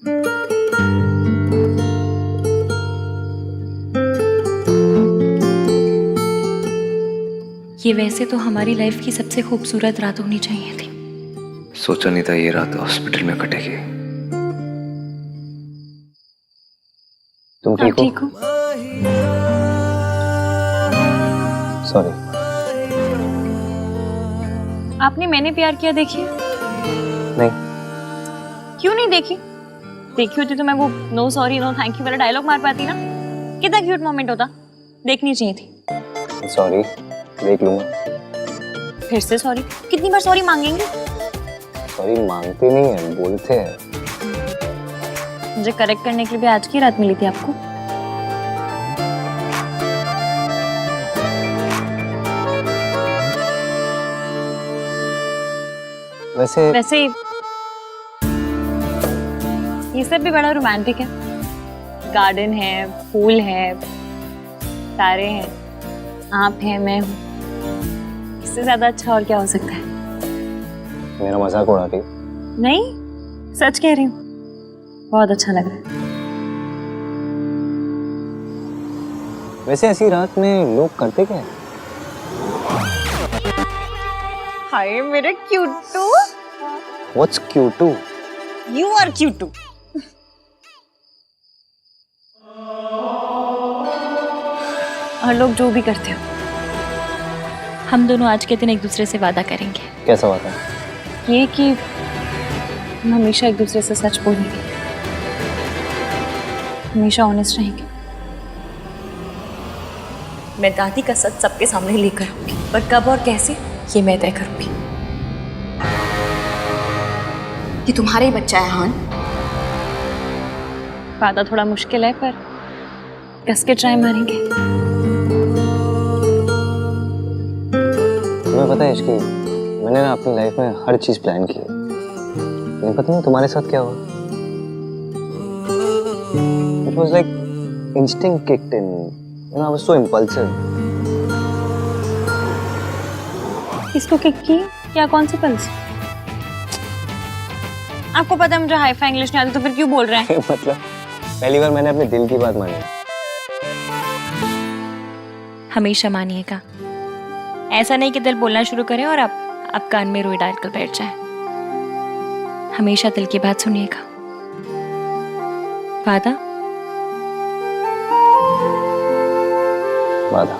ये वैसे तो हमारी लाइफ की सबसे खूबसूरत रात होनी चाहिए थी। सोचा नहीं था ये रात हॉस्पिटल में कटेगी। तुम ठीक हो? सॉरी। आपने मैंने प्यार किया देखी? नहीं। क्यों नहीं देखी? देखी होती तो मैं वो no sorry no thank you वाला डायलॉग मार पाती ना। कितना क्यूट मोमेंट होता, देखनी चाहिए थी। सॉरी, देख लूंगा। फिर से सॉरी? कितनी बार सॉरी मांगेंगे? सॉरी मांगते नहीं है, बोलते हैं। मुझे करेक्ट करने के लिए भी आज की रात मिली थी आपको। वैसे ये सब भी बड़ा रोमांटिक है। गार्डन है, फूल है, तारे हैं, आप हैं, मैं हूँ। इससे ज्यादा अच्छा और क्या हो सकता है? मेरा मजाक उड़ा रही? नहीं, सच कह रही हूँ। बहुत अच्छा लग रहा है। वैसे ऐसी रात में लोग करते क्या है? हाय मेरे क्यूटू। What's cute? You are क्यूटू। और लोग जो भी करते हो, हम दोनों आज के दिन एक दूसरे से वादा करेंगे। कैसा वादा? ये कि हम हमेशा एक दूसरे से सच बोलेंगे, हमेशा ऑनेस्ट रहेंगे। मैं दादी का सच सबके सामने लेकर आऊंगी, पर कब और कैसे ये मैं तय करूंगी। ये तुम्हारा ही बच्चा है हान। वादा थोड़ा मुश्किल है, पर कस के ट्राई मारेंगे। तुम्हें पता है इश्की, मैंने ना अपनी लाइफ में हर चीज प्लान की है, लेकिन पता नहीं तुम्हारे साथ क्या हुआ। It was like instinct kicked in. You know, I was so impulsive. किसको किक की? क्या कौन सी पल्स? आपको पता है मुझे हाई फाई इंग्लिश नहीं आती, तो फिर क्यों बोल रहे हैं? मतलब पहली बार मैंने अपने दिल की बात मानी। हमेशा मानिएगा, ऐसा नहीं कि दिल बोलना शुरू करे और आप कान में रुई डालकर बैठ जाए। हमेशा दिल की बात सुनिएगा। वादा? वादा।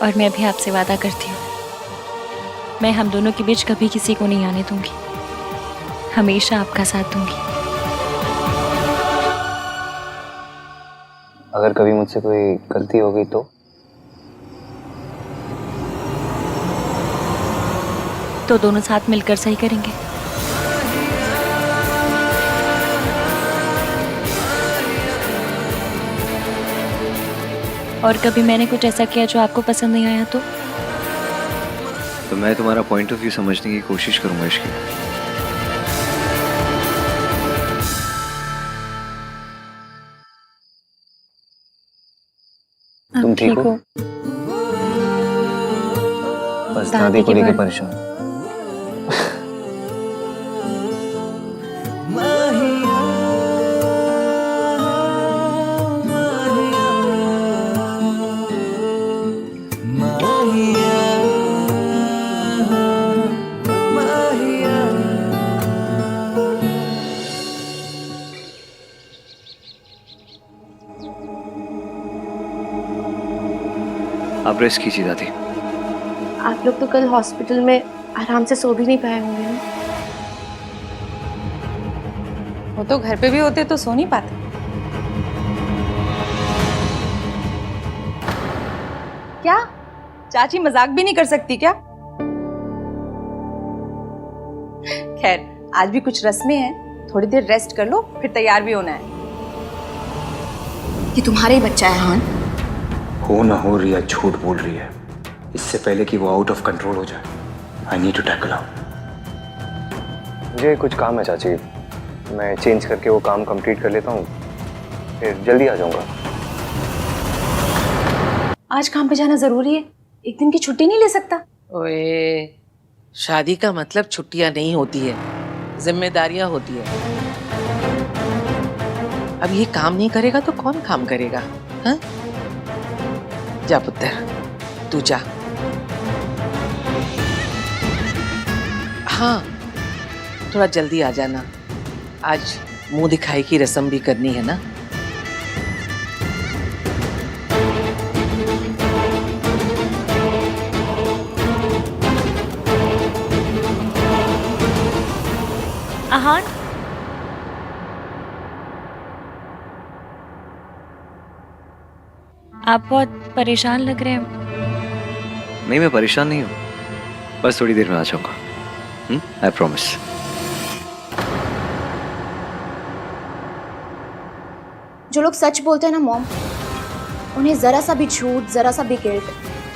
और मैं भी आपसे वादा करती हूँ, मैं हम दोनों के बीच कभी किसी को नहीं आने दूंगी। हमेशा आपका साथ दूंगी। अगर कभी मुझसे कोई गलती हो गई तो दोनों साथ मिलकर सही करेंगे। और कभी मैंने कुछ ऐसा किया जो आपको पसंद नहीं आया तो मैं तुम्हारा पॉइंट ऑफ व्यू समझने की कोशिश करूंगा इश्की। तुम ठीक हो? बस दादी को लेके परेशान। आप रेस्ट कीजिए दादी। आप लोग तो कल हॉस्पिटल में आराम से सो भी नहीं पाए होंगे ना? वो तो घर पे भी होते तो सो नहीं पाते। क्या चाची मजाक भी नहीं कर सकती क्या? खैर आज भी कुछ रस्में हैं, थोड़ी देर रेस्ट कर लो, फिर तैयार भी होना है। ये तुम्हारा ही बच्चा है हान। हो ना हो रिया झूठ बोल रही है। इससे पहले कि वो आउट ऑफ कंट्रोल हो जाए, आई नीड टू टैकल हर। मुझे कुछ काम है चाची, मैं चेंज करके वो काम कंप्लीट कर लेता हूँ, फिर जल्दी आ जाऊंगा। आज काम पे जाना जरूरी है, एक दिन की छुट्टी नहीं ले सकता? ओए, शादी का मतलब छुट्टियां नहीं होती है, जिम्मेदारियां होती है। अब ये काम नहीं करेगा तो कौन काम करेगा? हाँ? जा पुत्र, तू जा। हाँ, थोड़ा जल्दी आ जाना, आज मुंह दिखाई की रस्म भी करनी है ना। आहान, आप बहुत परेशान लग रहे हैं। नहीं, मैं परेशान नहीं हूँ, बस थोड़ी देर में आ जाऊंगा। I promise. जो लोग सच बोलते हैं ना मॉम, उन्हें जरा सा भी झूठ, जरा सा भी गिल्ट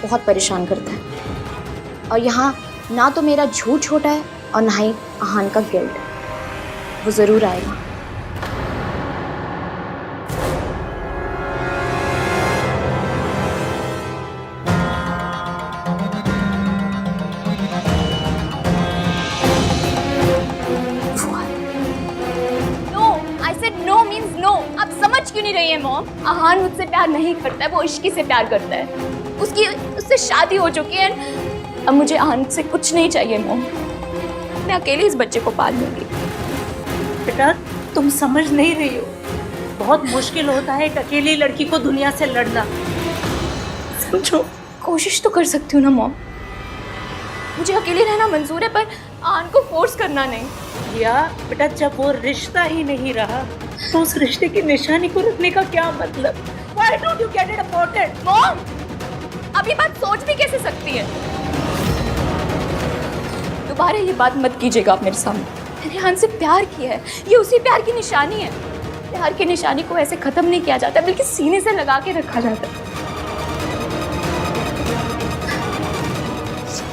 बहुत परेशान करता है। और यहाँ ना तो मेरा झूठ छोटा है और ना ही आहान का गिल्ट। वो जरूर आएगा। क्यों नहीं रही है मॉम? आहान मुझसे प्यार नहीं करता है, वो इश्की से प्यार करता है। उससे शादी हो चुकी है। अब मुझे आहान से कुछ नहीं चाहिए मॉम। मैं अकेले इस बच्चे को पाल लूंगी। बेटा, तुम समझ नहीं रही हो, बहुत मुश्किल होता है एक अकेली लड़की को दुनिया से लड़ना। समझो। कोशिश तो कर सकती हूँ ना मॉम। मुझे अकेले रहना मंजूर है, पर आहान को फोर्स करना नहीं। या बेटा, जब वो रिश्ता ही नहीं रहा तो उस रिश्ते की निशानी को रखने का क्या मतलब? Why don't you get it aborted? Mom, अभी बात सोच भी कैसे सकती है? दोबारा ये बात मत कीजिएगा आप मेरे सामने। मैंने आहान से प्यार किया है, ये उसी प्यार की निशानी है। प्यार की निशानी को ऐसे खत्म नहीं किया जाता, बल्कि सीने से लगा के रखा जाता है।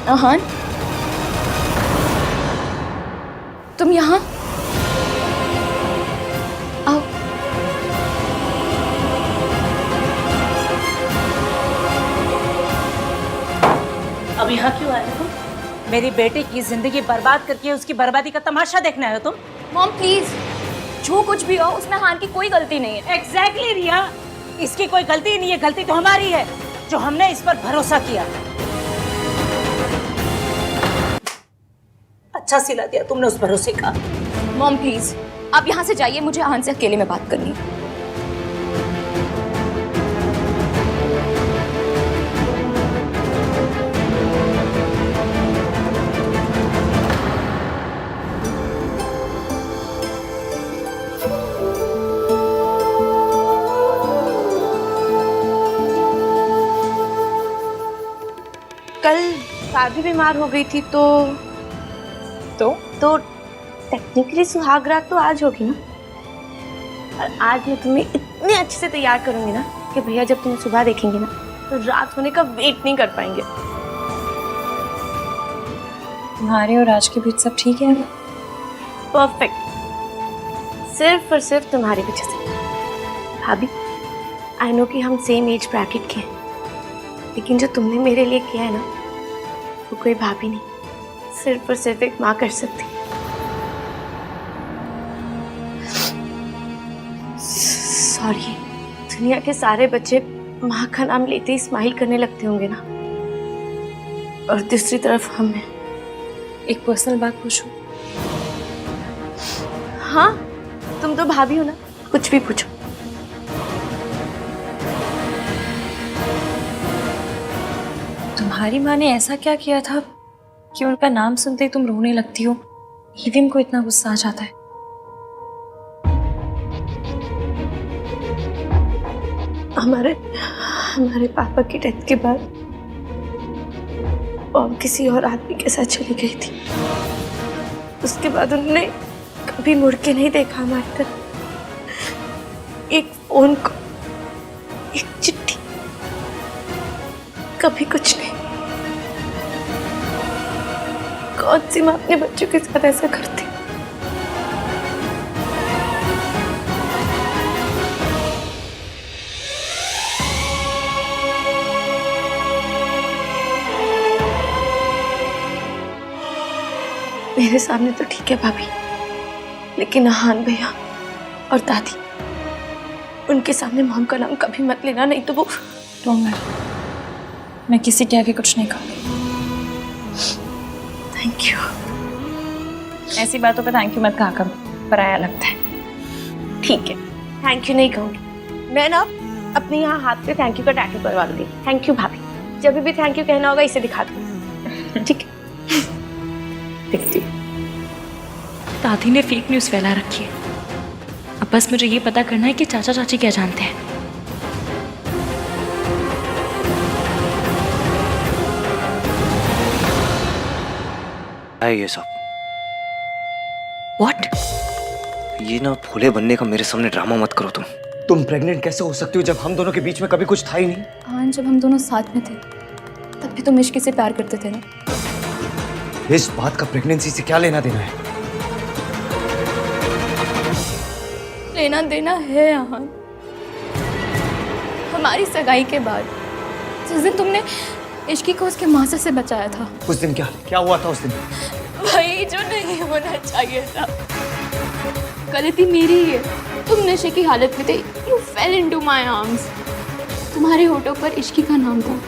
आहान, तुम यहाँ आओ। अब यहाँ क्यों आए तुम? मेरी बेटे की जिंदगी बर्बाद करके उसकी बर्बादी का तमाशा देखना है तुम? मॉम प्लीज, जो कुछ भी हो उसमें आहान की कोई गलती नहीं है। एग्जैक्टली रिया, इसकी कोई गलती नहीं है। गलती तो हमारी है जो हमने इस पर भरोसा किया। अच्छा सिला दिया तुमने उस भरोसे का। मॉम प्लीज, आप यहाँ से जाइए, मुझे आहान से अकेले में बात करनी है। कल भाभी बीमार हो गई थी तो टेक्निकली सुहाग रात तो आज होगी ना। और आज मैं तुम्हें इतने अच्छे से तैयार करूंगी ना कि भैया जब तुम सुबह देखेंगे ना तो रात होने का वेट नहीं कर पाएंगे। तुम्हारे और राज के बीच सब ठीक है? परफेक्ट, सिर्फ और सिर्फ तुम्हारी वजह से। भाभी, आई नो कि हम सेम एज ब्रैकेट के हैं, लेकिन जो तुमने मेरे लिए किया है ना, वो कोई भाभी नहीं, सिर्फ और सिर्फ एक माँ कर सकती। सॉरी, दुनिया के सारे बच्चे माँ का नाम लेते ही स्माइल करने लगते होंगे ना, और दूसरी तरफ हम हैं। एक पर्सनल बात पूछूं? हाँ, तुम तो भाभी हो ना, कुछ भी पूछो। तुम्हारी माँ ने ऐसा क्या किया था कि उनका नाम सुनते ही तुम रोने लगती हो? ईविम को इतना गुस्सा आ जाता है। हमारे पापा की डेथ के बाद मॉम किसी और आदमी के साथ चली गई थी। उसके बाद उन्होंने कभी मुड़ के नहीं देखा हमारी तरफ। एक फोन कॉल, एक चिट्ठी, कभी कुछ नहीं। कौन सी माँ अपने बच्चों के साथ ऐसा करती? मेरे सामने तो ठीक है भाभी, लेकिन आहान भैया और दादी, उनके सामने मॉम का नाम कभी मत लेना, नहीं तो वो। डोंट वरी, मैं किसी के आगे कुछ नहीं कहूँगी। Thank you. ऐसी बातों पे थैंक यू मत कहा करो, पराया लगता है। ठीक है, थैंक यू नहीं कहूँगी। मैं ना अपने यहाँ हाथ पे थैंक यू का टैटू करवा दूंगी। थैंक यू भाभी, जब भी थैंक यू कहना होगा इसे दिखा दूँ। ठीक है, देखती हूँ। दादी ने फेक न्यूज़ फैला रखी है। अब बस मुझे ये पता करना है कि चाचा चाची क्या जानते हैं। है ये सब। What? ये ना भोले बनने का मेरे सामने ड्रामा मत करो तुम प्रेग्नेंट कैसे हो सकती हो जब हम दोनों के बीच में कभी कुछ था ही नहीं? हाँ, जब हम दोनों साथ में थे तब भी तुम इश्की से प्यार करते थे ना। इस बात का प्रेगनेंसी से क्या लेना देना है? लेना देना है यहाँ। हमारी सगाई के बाद जिस दिन तुमने इश्की को उसके माँ से बचाया था, उस दिन क्या हुआ था उस दिन? वही जो नहीं होना चाहिए था। गलती मेरी ही है। तुम नशे की हालत में थे। You fell into my arms। तुम्हारे होठों पर इश्की का नाम था।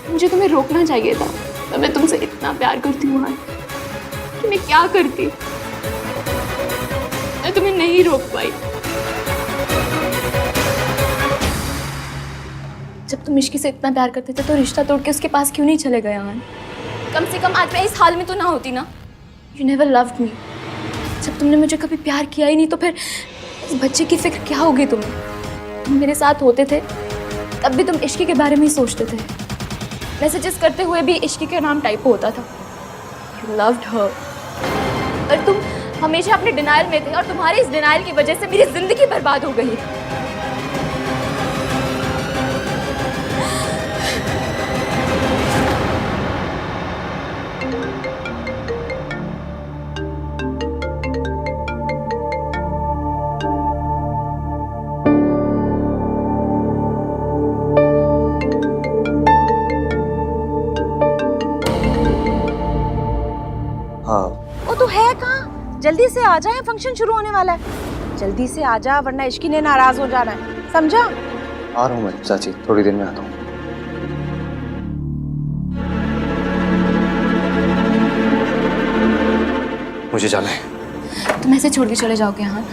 मुझे तुम्हें रोकना चाहिए था। तो मैं तुमसे इतना प्यार करती हूँ कि मैं क्या करती। मैं तुम्हें नहीं रोक पाई। जब तुम इश्की से इतना प्यार करते थे तो रिश्ता तोड़ के उसके पास क्यों नहीं चले गए आन? कम से कम आज मैं इस हाल में तो ना होती ना। You never loved me। जब तुमने मुझे कभी प्यार किया ही नहीं तो फिर इस बच्चे की फिक्र क्या होगी तुम्हें? तुम मेरे साथ होते थे तब भी तुम इश्की के बारे में ही सोचते थे। मैसेजेस करते हुए भी इश्की का नाम टाइप होता था। You loved her। और तुम हमेशा अपने डिनायल में थे और तुम्हारे इस डिनायल की वजह से मेरी जिंदगी बर्बाद हो गई। वो तो है कहाँ? जल्दी से आ जाए, फंक्शन शुरू होने वाला है। जल्दी से आ जा वरना इश्की ने नाराज हो जाना है, समझा? आ रहा हूँ मैं चाची, थोड़ी देर में आता हूँ। मुझे जाना है। तुम ऐसे छोड़ के चले जाओगे? हाँ,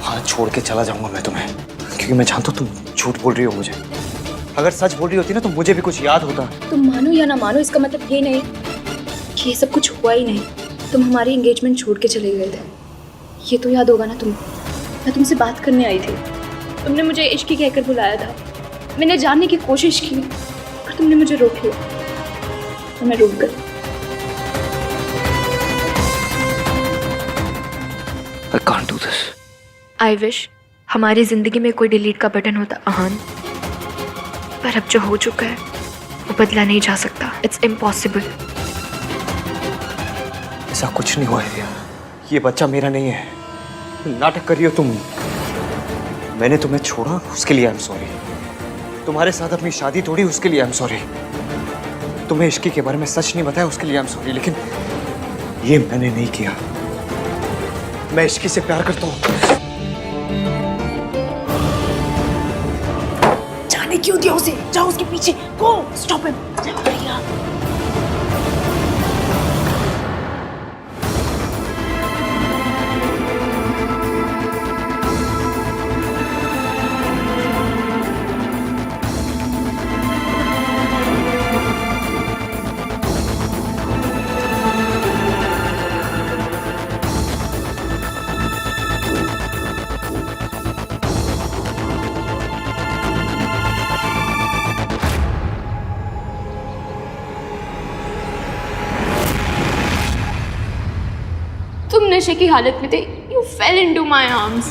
हाँ छोड़ के चला जाऊंगा मैं तुम्हें, क्योंकि मैं जानता हूँ तुम झूठ बोल रही हो मुझे। अगर सच बोल रही होती ना तो मुझे भी कुछ याद होता। तुम मानो या ना मानो, इसका मतलब ये नहीं कि ये सब कुछ हुआ ही नहीं। तुम हमारी एंगेजमेंट छोड़ के चले गए थे, ये तो याद होगा ना तुम्हें। मैं तुमसे बात करने आई थी, तुमने मुझे इश्की कहकर बुलाया था। मैंने जानने की कोशिश की पर तुमने मुझे रोक लिया और मैं रुक गई। I can't do this। I wish हमारी जिंदगी में कोई डिलीट का बटन होता अहान, पर अब जो हो चुका है वो बदला नहीं जा सकता। It's impossible. ऐसा कुछ नहीं हुआ है, ये बच्चा मेरा नहीं है। नाटक कर रही हो तुम। मैंने तुम्हें छोड़ा उसके लिए आई एम सॉरी। तुम्हारे साथ अपनी शादी तोड़ी उसके लिए आई एम सॉरी। तुम्हें इश्की के बारे में सच नहीं बताया उसके लिए आई एम सॉरी। लेकिन ये मैंने नहीं किया। मैं इश्की से प्यार करता हूँ। जाने क्यों दिया उसे? जाओ उसके पीछे, गो स्टॉप हिम। तुम नशे की हालत में थे। You fell into my arms।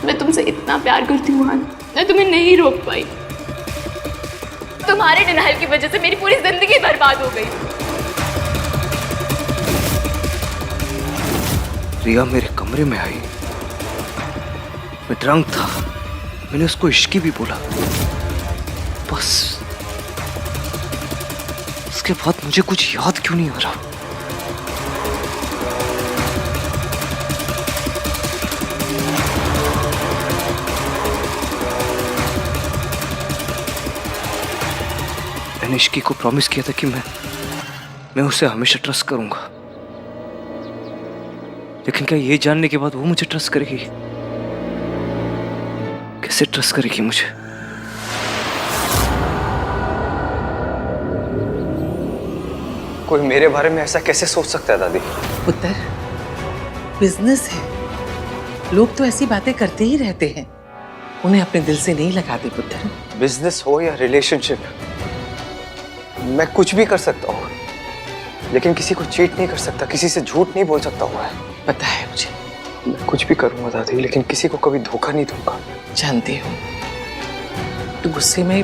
मैं तुमसे इतना प्यार करती हूँ आन, मैं तुम्हें नहीं रोक पाई। तुम्हारे डिनायल की वजह से मेरी पूरी जिंदगी बर्बाद हो गई। रिया मेरे कमरे में आई, मैं ड्रंक था। मैंने उसको इश्की भी बोला, बस उसके बाद मुझे कुछ याद क्यों नहीं आ रहा। मैंने इश्की को प्रॉमिस किया था कि मैं उसे हमेशा ट्रस्ट करूंगा, लेकिन क्या ये जानने के बाद वो मुझे ट्रस्ट करेगी? कैसे ट्रस्ट करेगी मुझे? कोई मेरे बारे में ऐसा कैसे सोच सकता है दादी? पुत्र, बिजनेस है, लोग तो ऐसी बातें करते ही रहते हैं, उन्हें अपने दिल से नहीं लगाते पुत्र। बिजनेस हो या रिलेशनशिप, मैं कुछ भी कर सकता हूँ, लेकिन किसी को चीट नहीं कर सकता, किसी से झूठ नहीं बोल सकता हूँ। पता है मुझे। मैं कुछ भी करूंगा दादी, लेकिन किसी को कभी धोखा नहीं दूंगा। जानती हूँ तू गुस्से में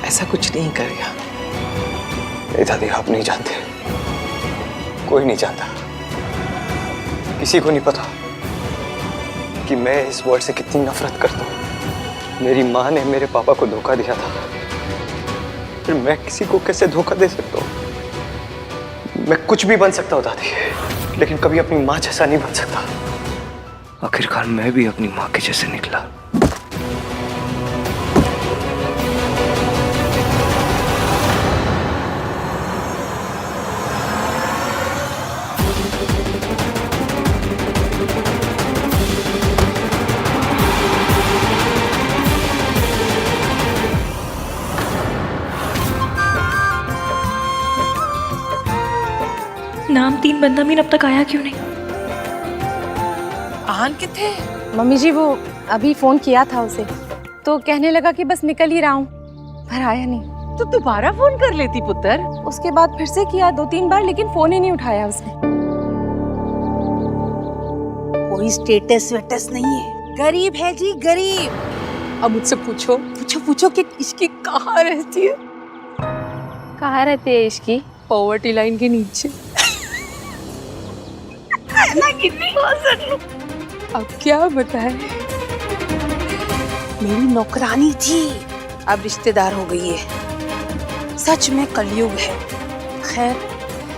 ऐसा कुछ नहीं करेगा। नहीं दादी, आप नहीं जानते, कोई नहीं जानता, किसी को नहीं पता कि मैं इस वर्ड से कितनी नफरत करता हूँ। मेरी माँ ने मेरे पापा को धोखा दिया था, फिर मैं किसी को कैसे धोखा दे सकता हूँ? मैं कुछ भी बन सकता हूँ दादी, लेकिन कभी अपनी माँ जैसा नहीं बन सकता। आखिरकार मैं भी अपनी माँ के जैसे निकला। नाम 3 बंदा मीन अब तक आया क्यों नहीं? आहान किथे? मम्मी जी वो अभी फोन किया था उसे, तो कहने लगा कि बस निकल ही रहा हूँ, पर आया नहीं। तो दोबारा फोन कर लेती पुत्र। उसके बाद फिर से किया 2-3 बार, लेकिन फोन ही नहीं उठाया उसने। कोई स्टेटस वेटस नहीं है, गरीब है जी गरीब। अब मुझसे पूछो पूछो पूछो कि इसकी कहाँ रहती है? कहाँ रहती है इसकी? पॉवर्टी लाइन के नीचे। ना कितनी अब क्या बताए, मेरी नौकरानी थी, अब रिश्तेदार हो गई है। सच में कलयुग है। खैर,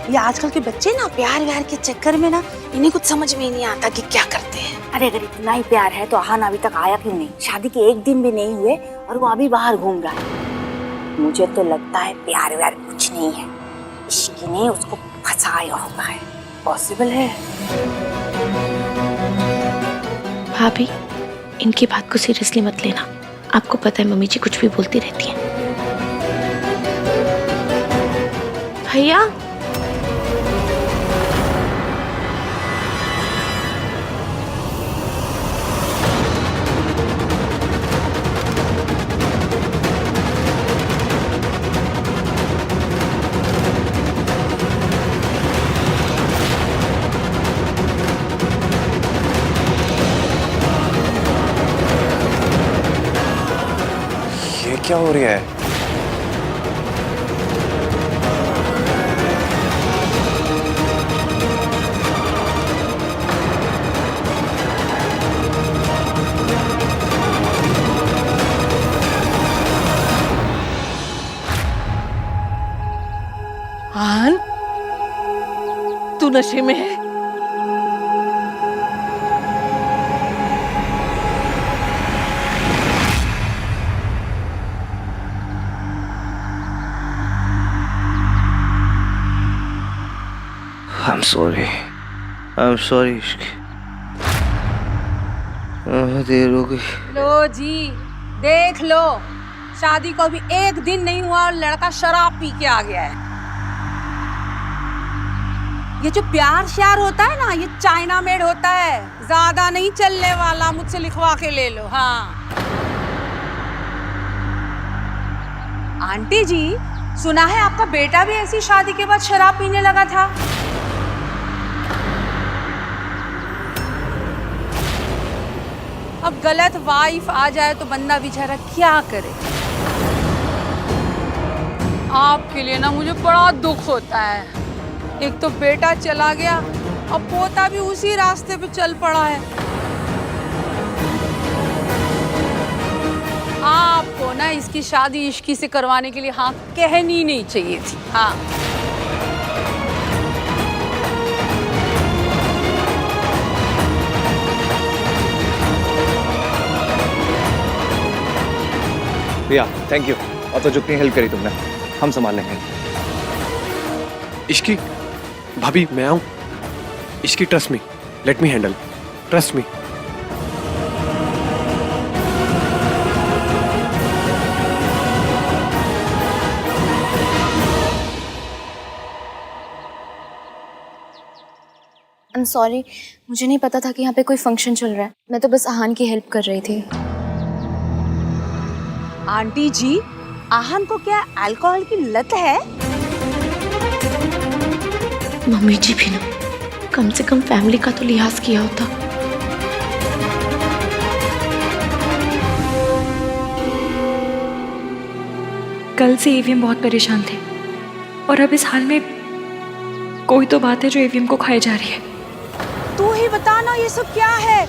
ये आजकल के बच्चे ना प्यार व्यार के चक्कर में ना इन्हें कुछ समझ में ही नहीं आता कि क्या करते हैं। अरे अगर इतना ही प्यार है तो आहान अभी तक आया क्यों नहीं? शादी के 1 दिन भी नहीं हुए और वो अभी बाहर घूम रहा है। मुझे तो लगता है प्यार व्यार कुछ नहीं है, इश्क ने उसको फंसाया होगा है। पॉसिबल है। भाभी, इनकी बात को सीरियसली मत लेना। आपको पता है मम्मी जी कुछ भी बोलती रहती हैं। भैया, क्या हो रहा है? आहान, तू नशे में है? I'm sorry. I'm sorry. देर हो गई। लो जी, देख लो, शादी को अभी 1 दिन नहीं हुआ और लड़का शराब पी के आ गया है। ये जो प्यार श्यार होता है ना, ये चाइना मेड होता है, ज्यादा नहीं चलने वाला। मुझसे लिखवा के ले लो। हाँ आंटी जी, सुना है आपका बेटा भी ऐसी शादी के बाद शराब पीने लगा था। अब गलत वाइफ आ जाए तो बंदा बेचारा क्या करे। आपके लिए ना मुझे बड़ा दुख होता है। एक तो बेटा चला गया, अब पोता भी उसी रास्ते पे चल पड़ा है। आपको ना इसकी शादी इश्की से करवाने के लिए हाँ कहनी नहीं चाहिए थी। हाँ भैया, थैंक यू। और तो जितनी हेल्प करी तुमने हम संभाल लेंगे। इश्की भाभी मैं आऊं? Ishki trust me, let me handle, trust me. I am sorry, मुझे नहीं पता था कि यहाँ पे कोई फंक्शन चल रहा है। मैं तो बस आहान की हेल्प कर रही थी। आंटी जी, आहान को क्या अल्कोहल की लत है? मम्मी जी भी ना कम से कम फैमिली का तो लिहाज किया होता। कल से ईवीएम बहुत परेशान थे और अब इस हाल में कोई तो बात है जो ईवीएम को खाए जा रही है। तू ही बता ना, ये सब क्या है?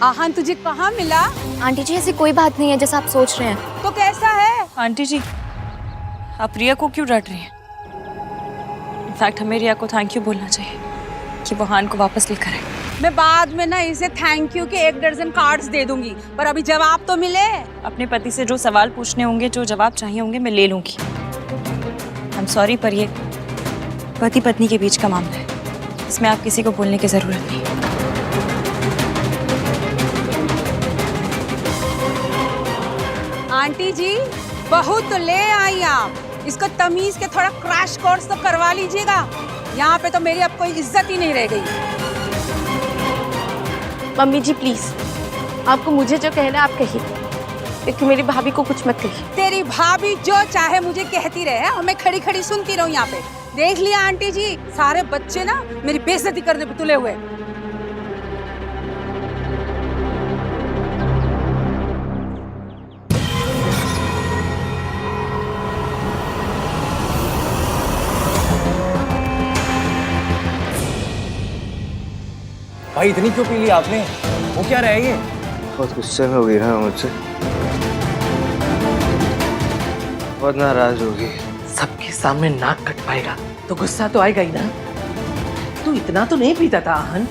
आहान तुझे कहाँ मिला? आंटी जी ऐसी कोई बात नहीं है जैसा आप सोच रहे हैं। तो कैसा है? आंटी जी, आप रिया को क्यों डांट रही हैं? इनफैक्ट हमें रिया को थैंक यू बोलना चाहिए कि वो आहान को वापस लेकर आए। मैं बाद में ना इसे थैंक यू के 1 दर्जन कार्ड्स दे दूंगी, पर अभी जवाब तो मिले। अपने पति से जो सवाल पूछने होंगे, जो जवाब चाहिए होंगे, मैं ले लूंगी। आई एम सॉरी, पर ये पति पत्नी के बीच का मामला है, इसमें आप किसी को बोलने की जरूरत नहीं। आंटी जी, बहू तो ले आई आप, इसको तमीज के थोड़ा क्रैश कोर्स तो करवा लीजिएगा। यहाँ पे तो मेरी अब कोई इज्जत ही नहीं रह गई। मम्मी जी प्लीज, आपको मुझे जो कहना है आप कहिए, लेकिन मेरी भाभी को कुछ मत कहिए। तेरी भाभी जो चाहे मुझे कहती रहे और मैं खड़ी खड़ी सुनती रहूं यहाँ पे। देख लिया आंटी जी, सारे बच्चे ना मेरी बेइज्जती करने पे तुले हुए। भाई इतनी क्यों पी ली आपने? वो क्या रहा है ये? बहुत गुस्से में हो गई ना मुझसे, बहुत नाराज होगी। सबके सामने नाक कट पाएगा तो गुस्सा तो आएगा ही ना। तू इतना तो नहीं पीता था आहान,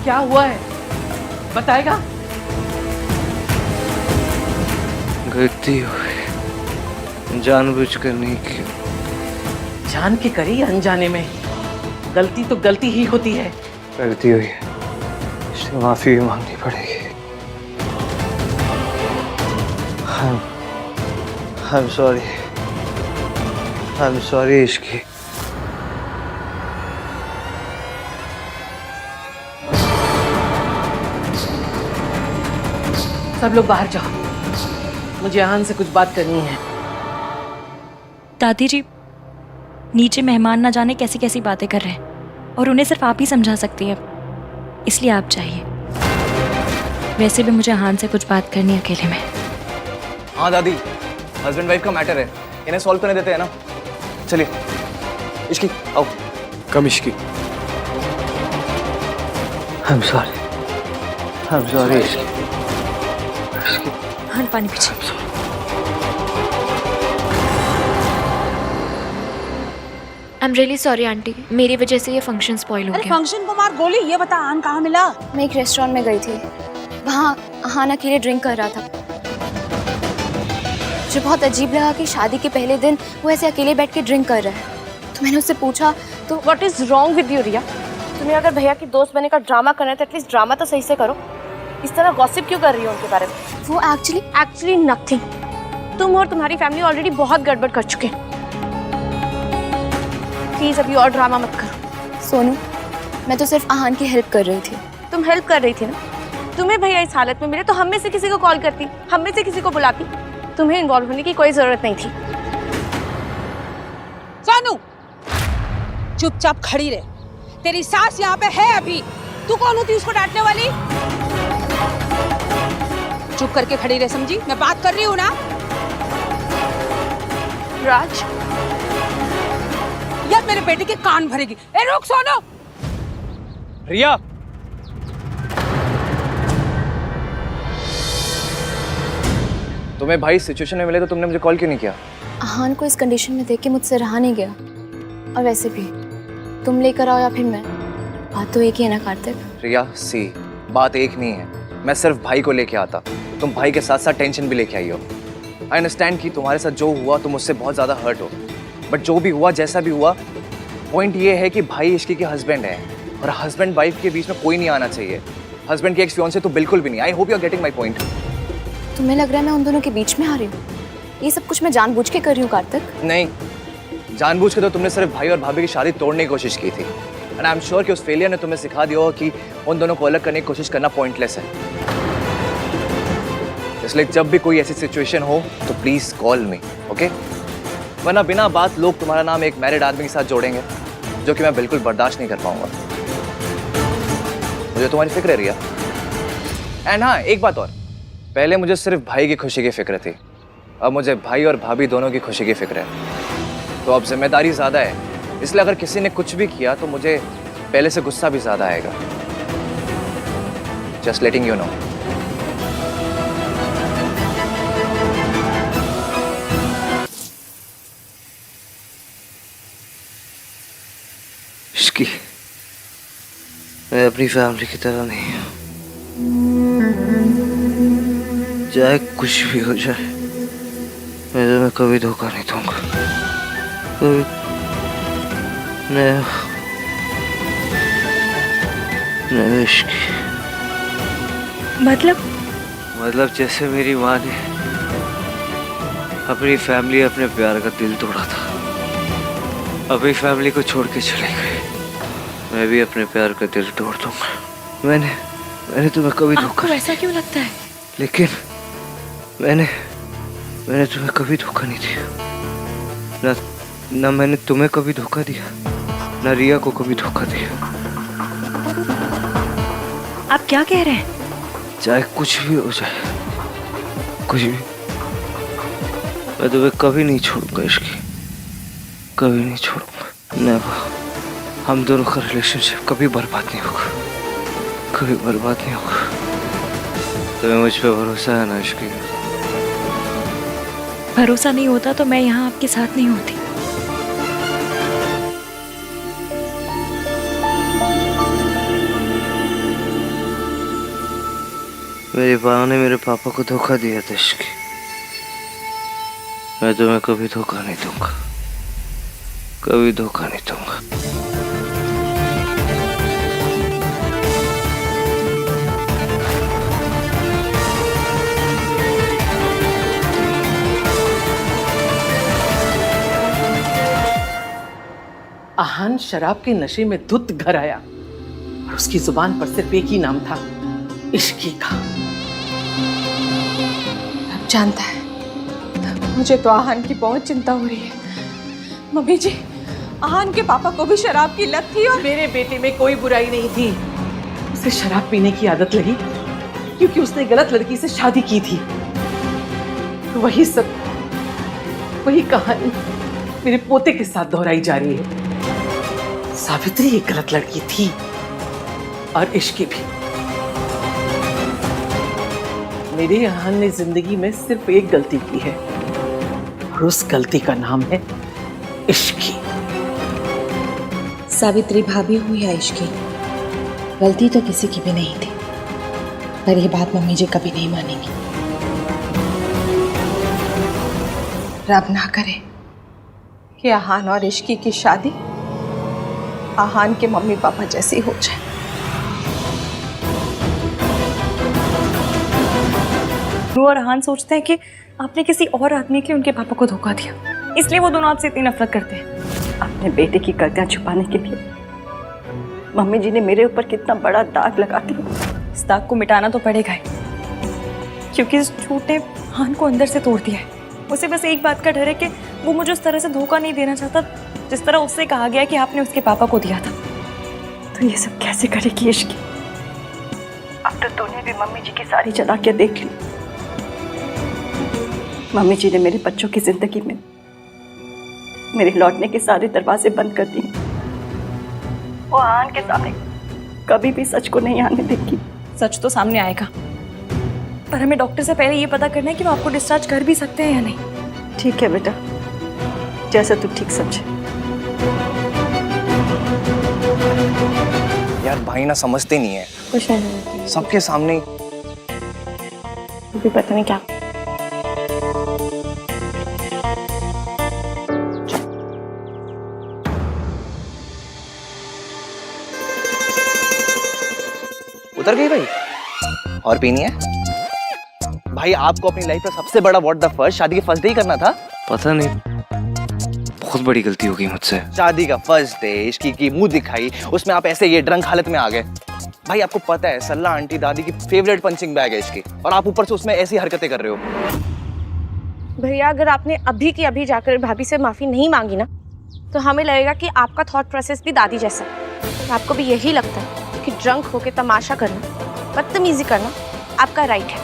क्या हुआ है बताएगा? गलती हो गई, जानबूझकर नहीं की। जान के करी अनजाने में, गलती तो गलती ही होती है। गलती हुई है, इससे माफी भी मांगनी पड़ेगी। I'm sorry. I'm sorry Ishki. सब लोग बाहर जाओ, मुझे आहान से कुछ बात करनी है। दादी जी, नीचे मेहमान ना जाने कैसी कैसी बातें कर रहे हैं और उन्हें सिर्फ आप ही समझा सकती है, इसलिए आप चाहिए। वैसे भी मुझे आहान से कुछ बात करनी है अकेले में। हाँ दादी, हस्बैंड वाइफ का मैटर है, इन्हें सॉल्व करने देते हैं ना। चलिए इश्की आओ। कम Ishki. I'm sorry. I'm sorry Ishki. आहान पानी पीछे। आई एम रियली सॉरी आंटी, मेरी वजह से ये फंक्शन स्पॉइल हो अरे गया। फंक्शन को मार गोली, ये बता आहान कहाँ मिला? मैं एक रेस्टोरेंट में गई थी, वहाँ आहान अकेले ड्रिंक कर रहा था। मुझे बहुत अजीब लगा कि शादी के पहले दिन वो ऐसे अकेले बैठ के ड्रिंक कर रहा है। तो मैंने उससे पूछा तो what is wrong with you Riya? तुम्हें अगर भैया की दोस्त बनने का ड्रामा करना है तो एटलीस्ट ड्रामा तो सही से करो। इस तरह गॉसिप क्यों कर रही हो उनके बारे में? वो एक्चुअली नथिंग। तुम और तुम्हारी फैमिली ऑलरेडी बहुत गड़बड़ कर चुके हैं। प्लीज अभी और ड्रामा मत करो। सोनू, मैं तो सिर्फ आहान की हेल्प कर रही थी। तुम हेल्प कर रही थी ना? तुम्हें भैया इस हालत में मिले तो हम में से किसी को कॉल करती, हम में से किसी को बुलाती। तुम्हें इन्वॉल्व होने की कोई जरूरत नहीं थी। सोनू, चुपचाप खड़ी रहे। तेरी सास यहाँ पे है अभी, तू कौन होती उसको डांटने वाली? चुप करके खड़ी रहे, समझी? मैं बात कर रही हूँ ना। राज, यार मेरे बेटे के कान भरेगी। ए रुक सोनू। रिया, तुम्हें भाई सिचुएशन में मिले तो तुमने मुझे कॉल क्यों नहीं किया? आहान को इस कंडीशन में देख के मुझसे रहा नहीं गया। और वैसे भी तुम लेकर आओ या फिर मैं, बात तो एक ही है ना कार्तिक। रिया सी, बात एक नहीं है। मैं सिर्फ भाई को लेके आता, तुम भाई के साथ साथ टेंशन भी लेके आई हो। आई अंडरस्टैंड कि तुम्हारे साथ जो हुआ तुम उससे बहुत ज़्यादा हर्ट हो, बट जो भी हुआ जैसा भी हुआ, पॉइंट ये है कि भाई इश्की के हस्बैंड है और हस्बैंड वाइफ के बीच में कोई नहीं आना चाहिए। हस्बैंड की एक्स फियांसे तो बिल्कुल भी नहीं। I hope you are getting my point. तुम्हें लग रहा है मैं उन दोनों के बीच में आ रही हूँ? ये सब कुछ मैं जानबूझ के कर रही हूँ कार्तिक? नहीं, जानबूझ के तो तुमने सिर्फ भाई और भाभी की शादी तोड़ने की कोशिश की थी। एंड आई एम श्योर कि उस फेलियर ने तुम्हें सिखा दिया हो कि उन दोनों को अलग करने की कोशिश करना पॉइंटलेस है। इसलिए जब भी कोई ऐसी सिचुएशन हो तो प्लीज कॉल मी, ओके? वरना बिना बात लोग तुम्हारा नाम एक मैरिड आदमी के साथ जोड़ेंगे, जो कि मैं बिल्कुल बर्दाश्त नहीं कर पाऊंगा। मुझे तुम्हारी फिक्र है रिया। एंड हाँ, एक बात और, पहले मुझे सिर्फ भाई की खुशी की फिक्र थी, अब मुझे भाई और भाभी दोनों की खुशी की फिक्र है। तो अब जिम्मेदारी ज्यादा है, इसलिए अगर किसी ने कुछ भी किया तो मुझे पहले से गुस्सा भी ज्यादा आएगा। Just letting you know. Ishki, मैं अपनी फैमिली की तरह नहीं हूँ। चाहे कुछ भी हो जाए, मैं तुम्हें कभी धोखा नहीं दूंगा। कभी नहीं। इश्की मतलब जैसे मेरी माँ ने अपनी फैमिली, अपने प्यार का दिल तोड़ा था, अपनी फैमिली को छोड़ के चले गए, मैं भी अपने प्यार का दिल तोड़ दूंगा। मैंने तुम्हें कभी धोखा। आपको ऐसा क्यों लगता है? लेकिन मैंने तुम्हें कभी धोखा नहीं दिया। ना मैंने तुम्हें कभी धोखा दिया, ना रिया को कभी धोखा दिया। आप क्या कह रहे हैं? चाहे कुछ भी हो जाए, कुछ भी, मैं तुम्हें कभी नहीं छोड़ूंगा इश्की, कभी नहीं छोड़ूंगा। नेवर। हम दोनों का रिलेशनशिप कभी बर्बाद नहीं होगा, कभी बर्बाद नहीं होगा। तुम्हें मुझ पे भरोसा है ना इश्की? भरोसा नहीं होता तो मैं यहाँ आपके साथ नहीं होती। मेरी माँ ने मेरे पापा को धोखा दिया था इश्की, मैं तुम्हें कभी धोखा नहीं दूंगा, कभी धोखा नहीं दूंगा। आहान शराब के नशे में धुत घर आया और उसकी जुबान पर सिर्फ एक ही नाम था, इश्की का। अब जानता है, मुझे तो आहान की बहुत चिंता हो रही है। मम्मी जी, आहान के पापा को भी शराब की लत थी और मेरे बेटे में कोई बुराई नहीं थी। उसे शराब पीने की आदत लगी क्योंकि उसने गलत लड़की से शादी की थी। वही सब, वही कहानी मेरे पोते के साथ दोहराई जा रही है। सावित्री एक गलत लड़की थी और इश्की भी। मेरे आहान ने जिंदगी में सिर्फ एक गलती की है और उस गलती का नाम है इश्की। सावित्री भाभी हुई है इश्की, गलती तो किसी की भी नहीं थी, पर यह बात मम्मी जी कभी नहीं मानेंगी। रब ना करे कि आहान और इश्की की शादी आहान के मम्मी पापा जैसी हो जाए। और आहान सोचते हैं कि आपने किसी और आदमी के लिए उनके पापा को धोखा दिया, इसलिए वो दोनों आपसे इतनी नफरत करते हैं। अपने बेटे की गलतियां छुपाने के लिए मम्मी जी ने मेरे ऊपर कितना बड़ा दाग लगा दिया। इस दाग को मिटाना तो पड़ेगा ही, क्योंकि इस झूठ ने आहान को अंदर से तोड़ दिया है। उसे बस एक बात का डर है कि वो मुझे उस तरह से धोखा नहीं देना चाहता जिस तरह उससे कहा गया कि आपने उसके पापा को दिया था। तो ये सब कैसे करेगी इश्की? अब तो तूने भी मम्मी जी की सारी चालाकियां देख ली। मम्मी जी ने मेरे बच्चों की जिंदगी में मेरे लौटने के सारे दरवाजे बंद कर दिए। वो आहान के सामने कभी भी सच को नहीं आने देगी। सच तो सामने आएगा, पर हमें डॉक्टर से पहले ये पता करना है कि वो आपको डिस्चार्ज कर भी सकते हैं या नहीं। ठीक है बेटा, जैसा तू ठीक समझे। यार भाई ना समझते नहीं है, कुछ नहीं, सबके सामने भी पता नहीं क्या। उतर गई भाई? और पीनी है? भाई आपको अपनी लाइफ में सबसे बड़ा व्हाट द फर्स्ट शादी के फर्स्ट डे ही करना था। पता नहीं, बहुत बड़ी गलती हो गई मुझसे। शादी का फर्स्ट डे, इश्की की मुंह दिखाई, उसमें आप ऐसे ये ड्रंक हालत में आ गए। भाई आपको पता है सल्ला आंटी दादी की फेवरेट पंचिंग बैग है इसकी, और आप ऊपर से उसमें ऐसी हरकतें कर रहे हो। भैया अगर आपने अभी की अभी जाकर भाभी से माफी नहीं मांगी ना, तो हमें लगेगा कि आपका थॉट प्रोसेस भी दादी जैसा है। आपको भी यही लगता है कि ड्रंक होके तमाशा करना, बदतमीजी करना आपका राइट है,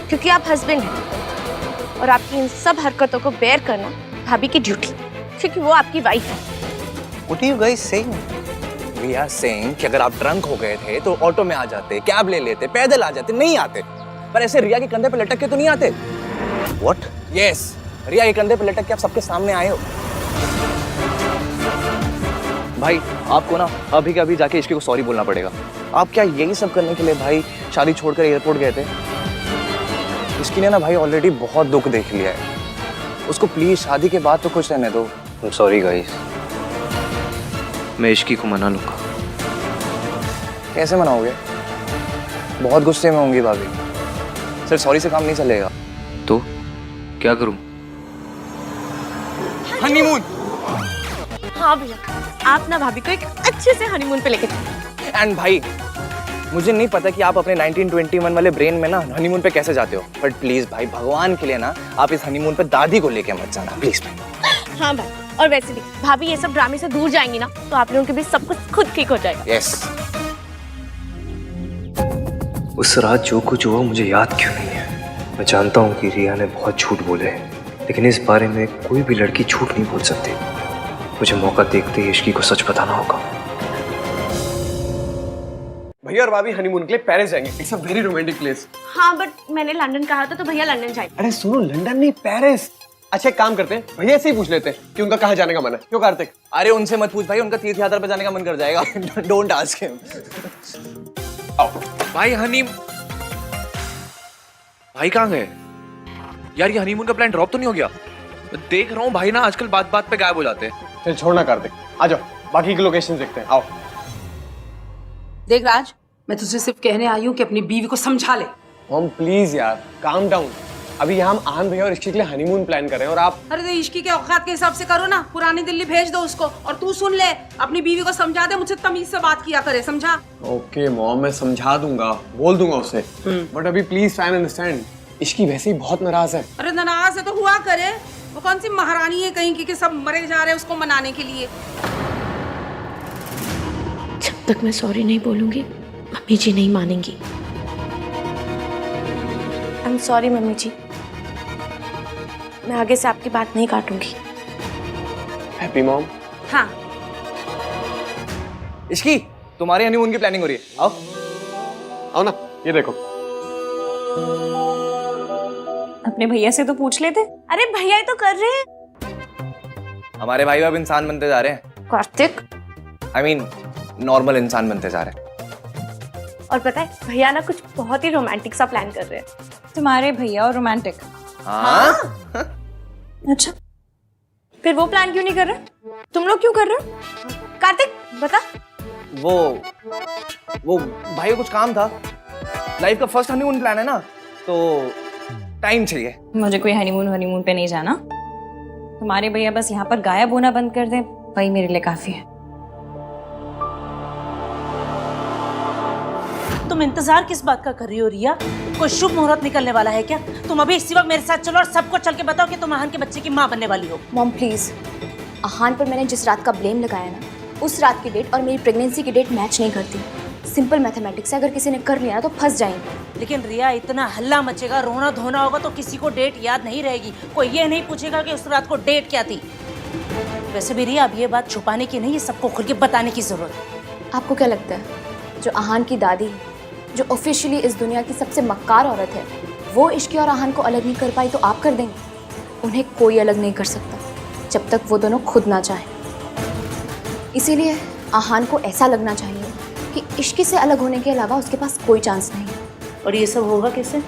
क्योंकि आप हस्बैंड हैं, और आपकी इन सब हरकतों को बेयर करना भाभी की ड्यूटी, क्योंकि वो आपकी वाइफ है। What are you guys saying? We are saying कि अगर आप ड्रंक हो गए थे तो ऑटो में आ जाते, कैब ले लेते, पैदल आ जाते, नहीं आते, पर ऐसे रिया के कंधे पे लटक के तो नहीं आते। What? Yes, रिया के कंधे पे लटक के आप सबके सामने आए हो। भाई आपको ना अभी के अभी जाके इश्की को सॉरी बोलना पड़ेगा। आप क्या यही सब करने के लिए भाई शादी छोड़कर एयरपोर्ट गए थे? इसकी ने ना भाई ऑलरेडी बहुत दुख देख लिया है, उसको प्लीज शादी के बाद तो खुश रहने दो। I'm sorry guys. मैं इश्की को मना लूंगा। कैसे मनाओगे? बहुत गुस्से में होंगी भाभी। सिर्फ सॉरी से काम नहीं चलेगा। तो क्या करूं? हनीमून। हाँ भैया, आप ना भाभी को एक अच्छे से हनीमून पे लेके चलो। एंड भाई मुझे नहीं पता कि आप अपने 1921 वाले ब्रेन में ना हनीमून पे कैसे जाते हो, बट प्लीज भाई भगवान के लिए ना आप इस हनीमून पे दादी को लेके मत जाना प्लीज भाई। हाँ भाई, और वैसे भी भाभी ये सब ड्रामे से दूर जाएंगी ना, तो आप लोगों के बीच सब कुछ खुद ठीक हो जाएगा। यस। उस रात जो कुछ हुआ मुझे याद क्यों नहीं है? मैं जानता हूँ कि रिया ने बहुत झूठ बोले, लेकिन इस बारे में कोई भी लड़की झूठ नहीं बोल सकती। मुझे मौका देखते ही इश्की को सच बताना होगा। भैया और भाभी हनीमून के लिए पेरिस जाएंगे। It's a very romantic place. हाँ बट मैंने लंदन कहा था, तो भैया लंदन जाएंगे। अरे सुनो, लंदन नहीं पेरिस। अच्छा एक काम करते हैं, भैया से ही पूछ लेते हैं कि उनका कहाँ जाने का मन है। क्यों कार्तिक? अरे उनसे मत पूछ भाई, उनका तीर्थ यात्रा पे जाने का मन कर जाएगा। Don't ask him. भाई भाई कहाँ गए यार? ये हनीमून का प्लान ड्रॉप तो नहीं हो गया? देख रहा हूँ भाई ना आजकल बात बात पे गायब हो जाते हैं। चल छोड़ना कार्तिक, आ जाओ बाकी की लोकेशन देखते हैं। आओ। देख राज, मैं तुझसे सिर्फ कहने आई हूँ कि अपनी बीवी को समझा ले। मॉम प्लीज यार काम डाउन। अभी यहाँ हम आन भैया और इश्की के लिए हनीमून प्लान कर रहे हैं और आप। अरे तो इश्की के औकात के हिसाब से करो ना, पुरानी दिल्ली भेज दो उसको। और तू सुन ले, अपनी बीवी को समझा दे, मुझसे तमीज से बात किया करे, समझा? ओके मॉम, मैं समझा दूंगा, बोल दूंगा उससे, बट अभी please try and understand. Ishki वैसे ही बहुत नाराज है। अरे नाराज है तो हुआ करे, वो कौन सी महारानी है कहीं की कि सब मरे जा रहे हैं उसको मनाने के लिए। जब तक मैं सॉरी नहीं बोलूंगी मम्मी जी नहीं मानेंगी। आई एम सॉरी मम्मी जी, मैं आगे से आपकी बात नहीं काटूंगी। Happy mom. हाँ। इश्की तुम्हारे हनीमून की प्लानिंग हो रही है, आओ आओ ना, ये देखो। अपने भैया से तो पूछ लेते। अरे भैया ही तो कर रहे हैं। हमारे भाई अब इंसान बनते जा रहे हैं। कार्तिक, आई मीन नॉर्मल इंसान बनते जा रहे हैं। और पता है भैया ना कुछ बहुत ही रोमांटिक सा प्लान कर रहे हैं। तुम्हारे भैया और रोमांटिक? हाँ? अच्छा, फिर वो प्लान क्यों नहीं कर रहे? तुम लोग क्यों कर रहे हो? कार्तिक बता। वो भाई को कुछ काम था, लाइफ का फर्स्ट हनीमून प्लान है ना, तो टाइम चाहिए। मुझे कोई हनीमून पे नहीं जाना। तुम्हारे भैया बस यहाँ पर गायब होना बंद कर दें, वही मेरे लिए काफी है। तुम इंतजार किस बात का कर रही हो रिया? कोई शुभ मुहूर्त निकलने वाला है क्या? तुम अभी इसी वक्त मेरे साथ चलो और सबको चल के बताओ कि तुम आहान के बच्चे की माँ बनने वाली हो। मॉम प्लीज, आहान पर मैंने जिस रात का ब्लेम लगाया ना, उस रात की डेट और मेरी प्रेगनेंसी की डेट मैच नहीं करती। सिंपल मैथमेटिक्स है, अगर किसी ने कर लिया ना तो फंस जाएंगे। लेकिन रिया इतना हल्ला मचेगा, रोना धोना होगा तो किसी को डेट याद नहीं रहेगी। कोई ये नहीं पूछेगा कि उस रात को डेट क्या थी। वैसे भी रिया अब ये बात छुपाने की नहीं, ये सबको खुल के बताने की जरूरत है। आपको क्या लगता है, जो आहान की दादी, जो ऑफिशियली इस दुनिया की सबसे मक्कार औरत है, वो इश्की और आहान को अलग नहीं कर पाई तो आप कर देंगे? उन्हें कोई अलग नहीं कर सकता जब तक वो दोनों खुद ना चाहें। इसीलिए आहान को ऐसा लगना चाहिए कि इश्की से अलग होने के अलावा उसके पास कोई चांस नहीं है। और ये सब होगा कैसे?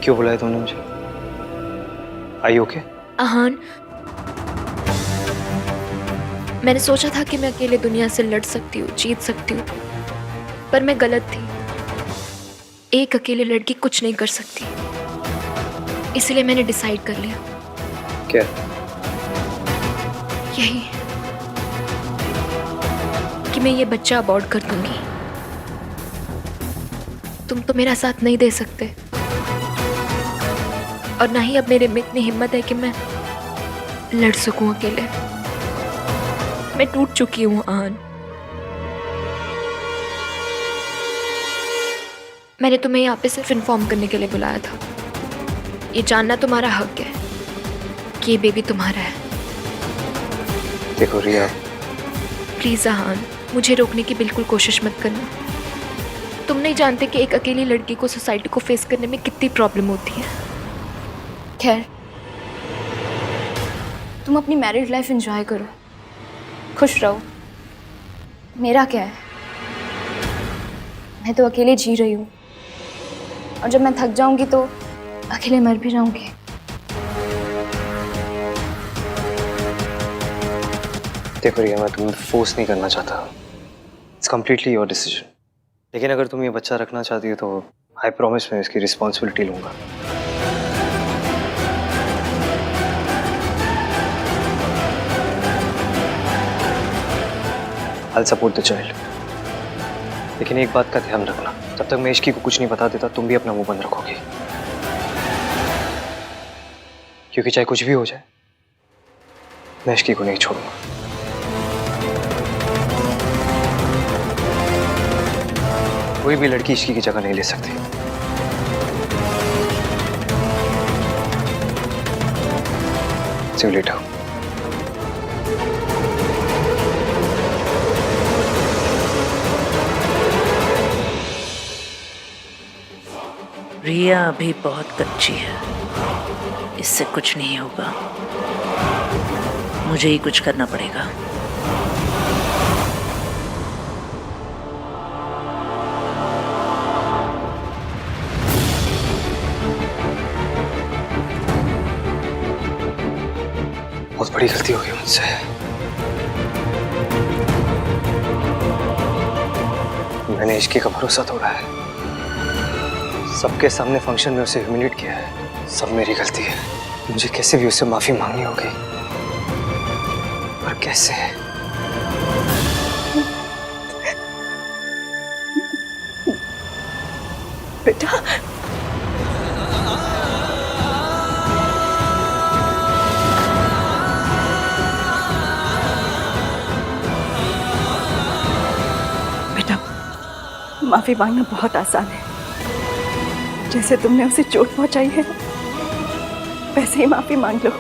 क्यों बुलाया तुमने मुझे? आई ओके? आहान, मैंने सोचा था कि मैं अकेले दुनिया से लड़ सकती हूँ, जीत सकती हूँ, पर मैं गलत थी। एक अकेले लड़की कुछ नहीं कर सकती, इसलिए मैंने डिसाइड कर लिया। क्या? यही कि मैं ये बच्चा अबॉर्ट कर दूंगी। तुम तो मेरा साथ नहीं दे सकते, और ना ही अब मेरे में इतनी हिम्मत है कि मैं लड़ सकूं अकेले। मैं टूट चुकी हूं आन। मैंने तुम्हें यहाँ पे सिर्फ इन्फॉर्म करने के लिए बुलाया था। ये जानना तुम्हारा हक है कि ये बेबी तुम्हारा है। देखो रिया, प्लीज आहान, मुझे रोकने की बिल्कुल कोशिश मत करना। तुम नहीं जानते कि एक अकेली लड़की को सोसाइटी को फेस करने में कितनी प्रॉब्लम होती है। खैर, तुम अपनी मैरिड लाइफ एंजॉय करो, खुश रहो। मेरा क्या है, मैं तो अकेले जी रही हूँ, और जब मैं थक जाऊंगी तो अकेले मर भी जाऊंगी। देखो रिया, मैं तुम्हें फोर्स नहीं करना चाहता। It's completely your decision. लेकिन अगर तुम ये बच्चा रखना चाहती हो तो आई प्रॉमिस मैं इसकी रिस्पॉन्सिबिलिटी लूंगा। I'll support the child. लेकिन एक बात का ध्यान रखना, जब तक मैं इश्की को कुछ नहीं बता देता तुम भी अपना मुंह बंद रखोगी, क्योंकि चाहे कुछ भी हो जाए मैं इश्की को नहीं छोड़ूंगा। कोई भी लड़की इश्की की जगह नहीं ले सकती। See you later. रिया अभी बहुत कच्ची है, इससे कुछ नहीं होगा। मुझे ही कुछ करना पड़ेगा। बहुत बड़ी गलती हो गई मुझसे। मैंने इश्की का भरोसा तोड़ा है, सबके सामने फंक्शन में उसे ह्यूमिलेट किया है। सब मेरी गलती है। मुझे कैसे भी उससे माफी मांगनी होगी, पर कैसे? बेटा, बेटा, माफी मांगना बहुत आसान है। जैसे तुमने उसे चोट पहुंचाई है, वैसे ही माफी मांग लो।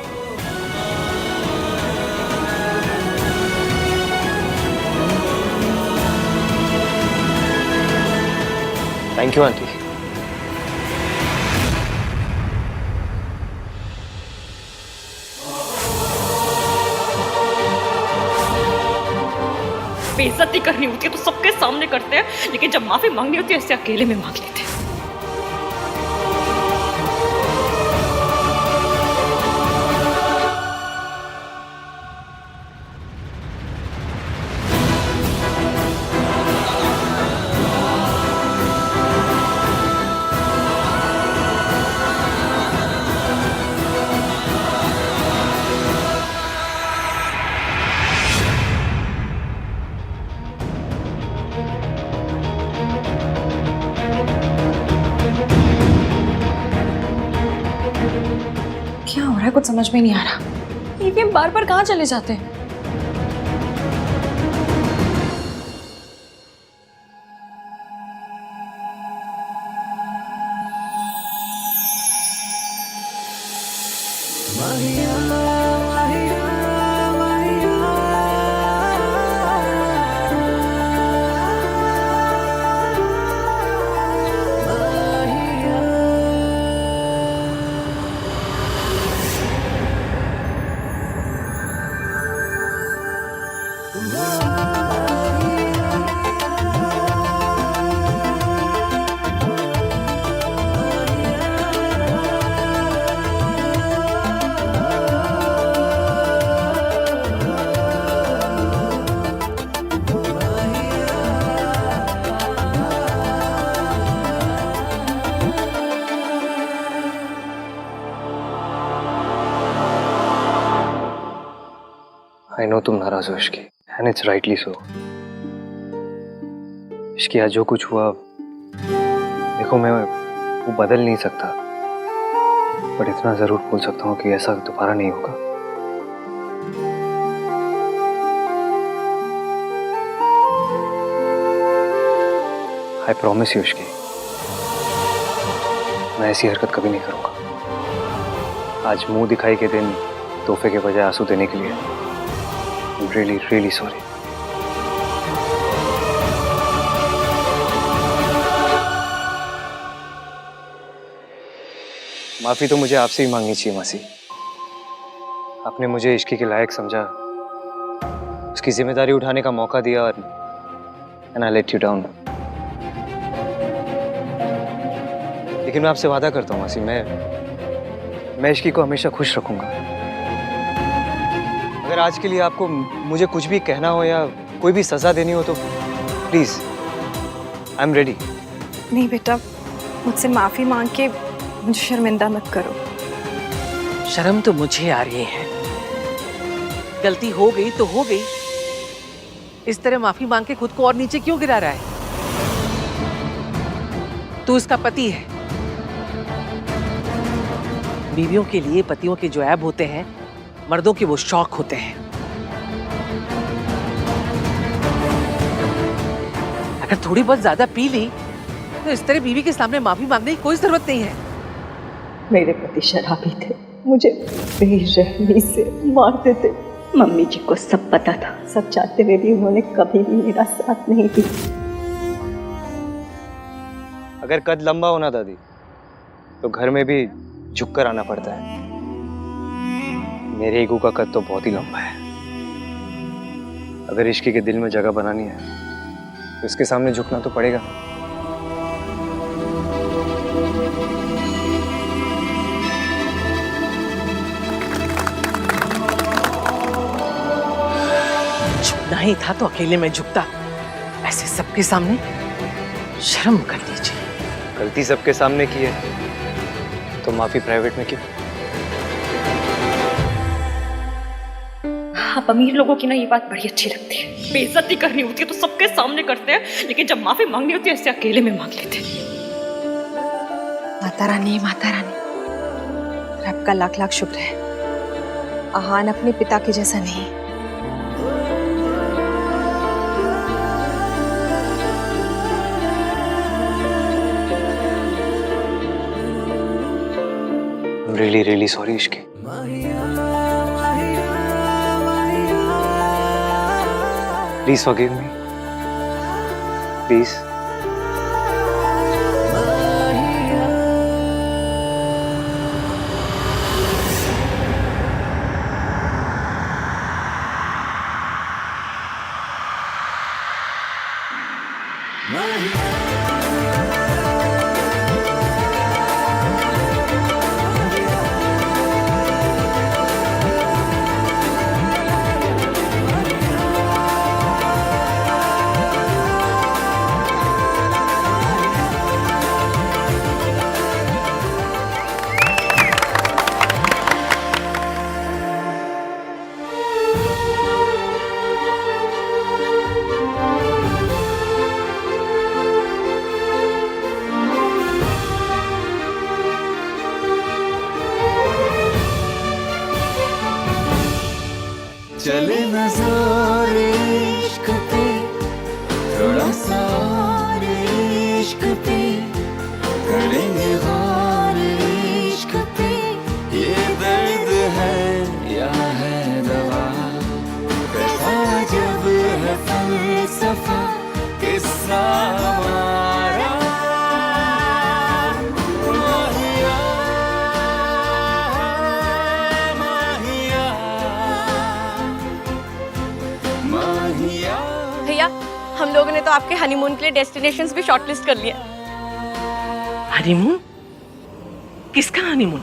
Thank you aunty. बेइज्जती करनी होती है तो सबके सामने करते हैं, लेकिन जब माफी मांगनी होती है ऐसे अकेले में मांग लेते हैं। क्या हो रहा है, कुछ समझ में नहीं आ रहा। ईवीएम बार बार कहाँ चले जाते हैं? आई नो तुम नाराज हो Ishki, and it's rightly so. Ishki आज जो कुछ हुआ, देखो मैं वो बदल नहीं सकता, पर इतना जरूर बोल सकता हूँ कि ऐसा दोबारा नहीं होगा। आई प्रॉमिस यू इश्की, मैं ऐसी हरकत कभी नहीं करूंगा। आज मुंह दिखाई के दिन तोहफे के बजाय आंसू देने के लिए I'm really, really sorry. माफी तो मुझे आपसे ही मांगनी चाहिए मासी। आपने मुझे इश्की के लायक समझा, उसकी जिम्मेदारी उठाने का मौका दिया और and I let you down. लेकिन मैं आपसे वादा करता हूँ मासी, मैं इश्की को हमेशा खुश रखूंगा। अगर आज के लिए आपको मुझे कुछ भी कहना हो या कोई भी सजा देनी हो तो प्लीज आई एम रेडी। नहीं बेटा, मुझसे माफी मांग के मुझे शर्मिंदा मत करो। शर्म तो मुझे आ रही है। गलती हो गई तो हो गई, इस तरह माफी मांग के खुद को और नीचे क्यों गिरा रहा है? तू उसका पति है। बीवियों के लिए पतियों के जो ऐब होते हैं, मर्दों के वो शौक होते हैं। अगर थोड़ी बहुत ज्यादा पी ली तो इस तरह बीवी के सामने माफी मांगने की कोई जरूरत नहीं है। मेरे पति शराबी थे, मुझे बेरहमी से मारते थे। मम्मी जी को सब पता था, सब चाहते हुए भी उन्होंने कभी भी मेरा साथ नहीं दिया। अगर कद लंबा होना दादी तो घर में भी झुककर आना पड़ता है। मेरे ईगो का कद तो बहुत ही लंबा है। अगर इश्की के दिल में जगह बनानी है तो इसके सामने झुकना तो पड़ेगा। झुकना ही था तो अकेले में झुकता, ऐसे सबके सामने शर्म कर लीजिए। गलती सबके सामने की है तो माफी प्राइवेट में क्यों? आप अमीर लोगों की ना ये बात बड़ी अच्छी लगती है। बेइज्जती करनी होती है तो सबके सामने करते हैं, लेकिन जब माफी मांगनी होती है ऐसे अकेले में मांग लेते हैं। माता रानी, माता रानी, रब का लाख लाख शुक्र है, आहान अपने पिता के जैसा नहीं। Really really sorry Ishki. Please forgive me. Please. चले नज़ारे इश्क पे, थोड़ा सा और इश्क पे, करेंगे गौर इश्क पे। ये दर्द है या है दवा, कैसा जब है फलसफा, किस्सा हमारा। माहिया, माहिया, माहिया। भैया, हम लोगों ने तो आपके हनीमून के लिए डेस्टिनेशंस भी शॉर्टलिस्ट कर लिया। हनीमून? किसका हनीमून?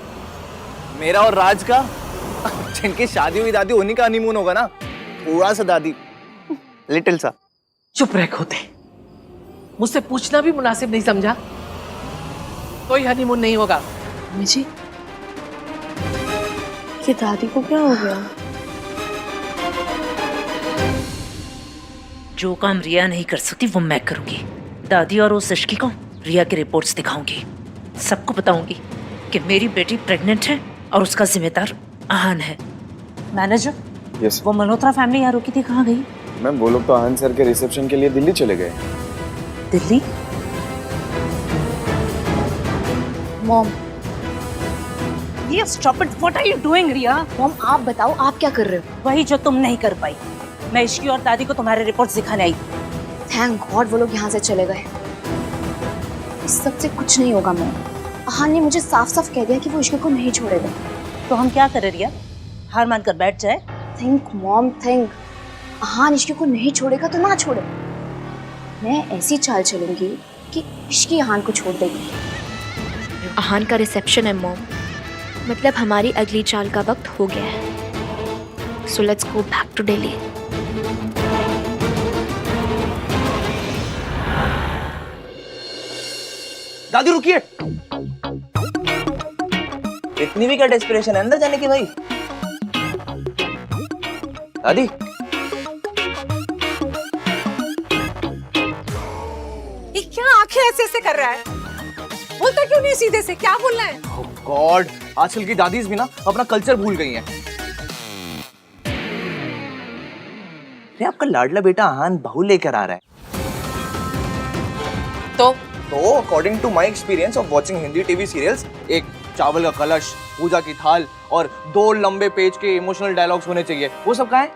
मेरा और राज का। जिनकी शादी हुई दादी, उन्हीं का हनीमून होगा ना। थोड़ा सा दादी, लिटिल सा। चुप रह खोते, मुझसे पूछना भी मुनासिब नहीं समझा। कोई हनीमून नहीं होगा। जी, ये दादी को क्या हो गया? जो काम रिया नहीं कर सकती वो मैं करूंगी। दादी और उस इश्की को रिया की रिपोर्ट्स दिखाऊंगी। सबको बताऊंगी कि मेरी बेटी प्रेग्नेंट है और उसका जिम्मेदार आहान है। Manager, yes. वो मल्होत्रा फैमिली यहाँ रुकी थी, कहाँ गई? मैम वो लोग तो आनंद सर के रिसेप्शन के लिए दिल्ली चले गए। दिल्ली? मॉम, ये stop it, what are you doing Riya? Mom आप बताओ आप क्या कर रहे हो? वही जो तुम नहीं कर पाई। मैं इश्की और दादी को तुम्हारे रिपोर्ट्स दिखाने आई। थैंक गॉड वो लोग यहाँ से चले गए। इस सब से कुछ नहीं होगा मॉम। आहान ने मुझे साफ साफ कह दिया कि वो इश्क को नहीं छोड़ेगा। तो हम क्या करें रिया? हार मानकर बैठ जाए? Think mom think. आहान इश्क को नहीं छोड़ेगा तो ना छोड़े। मैं ऐसी चाल चलूंगी कि इश्की आहान को छोड़ देगी। आहान का रिसेप्शन है मॉम, मतलब हमारी अगली चाल का वक्त हो गया है। So let's go back to Delhi. दादी रुकिए, इतनी भी क्या डेस्परेशन है अंदर जाने की भाई? दादी ये क्या आंखें ऐसे ऐसे कर रहा है? बोलता क्यों नहीं सीधे से? क्या बोलना है? गॉड, आजकल की दादीज भी ना अपना कल्चर भूल गई हैं। अरे आपका लाडला बेटा आहान बहू लेकर आ रहा है। तो according to my experience of watching Hindi TV serials, एक चावल का कलश, पूजा की थाल और 2 लंबे पेज के इमोशनल डायलॉग्स होने चाहिए। वो सब कहाँ है?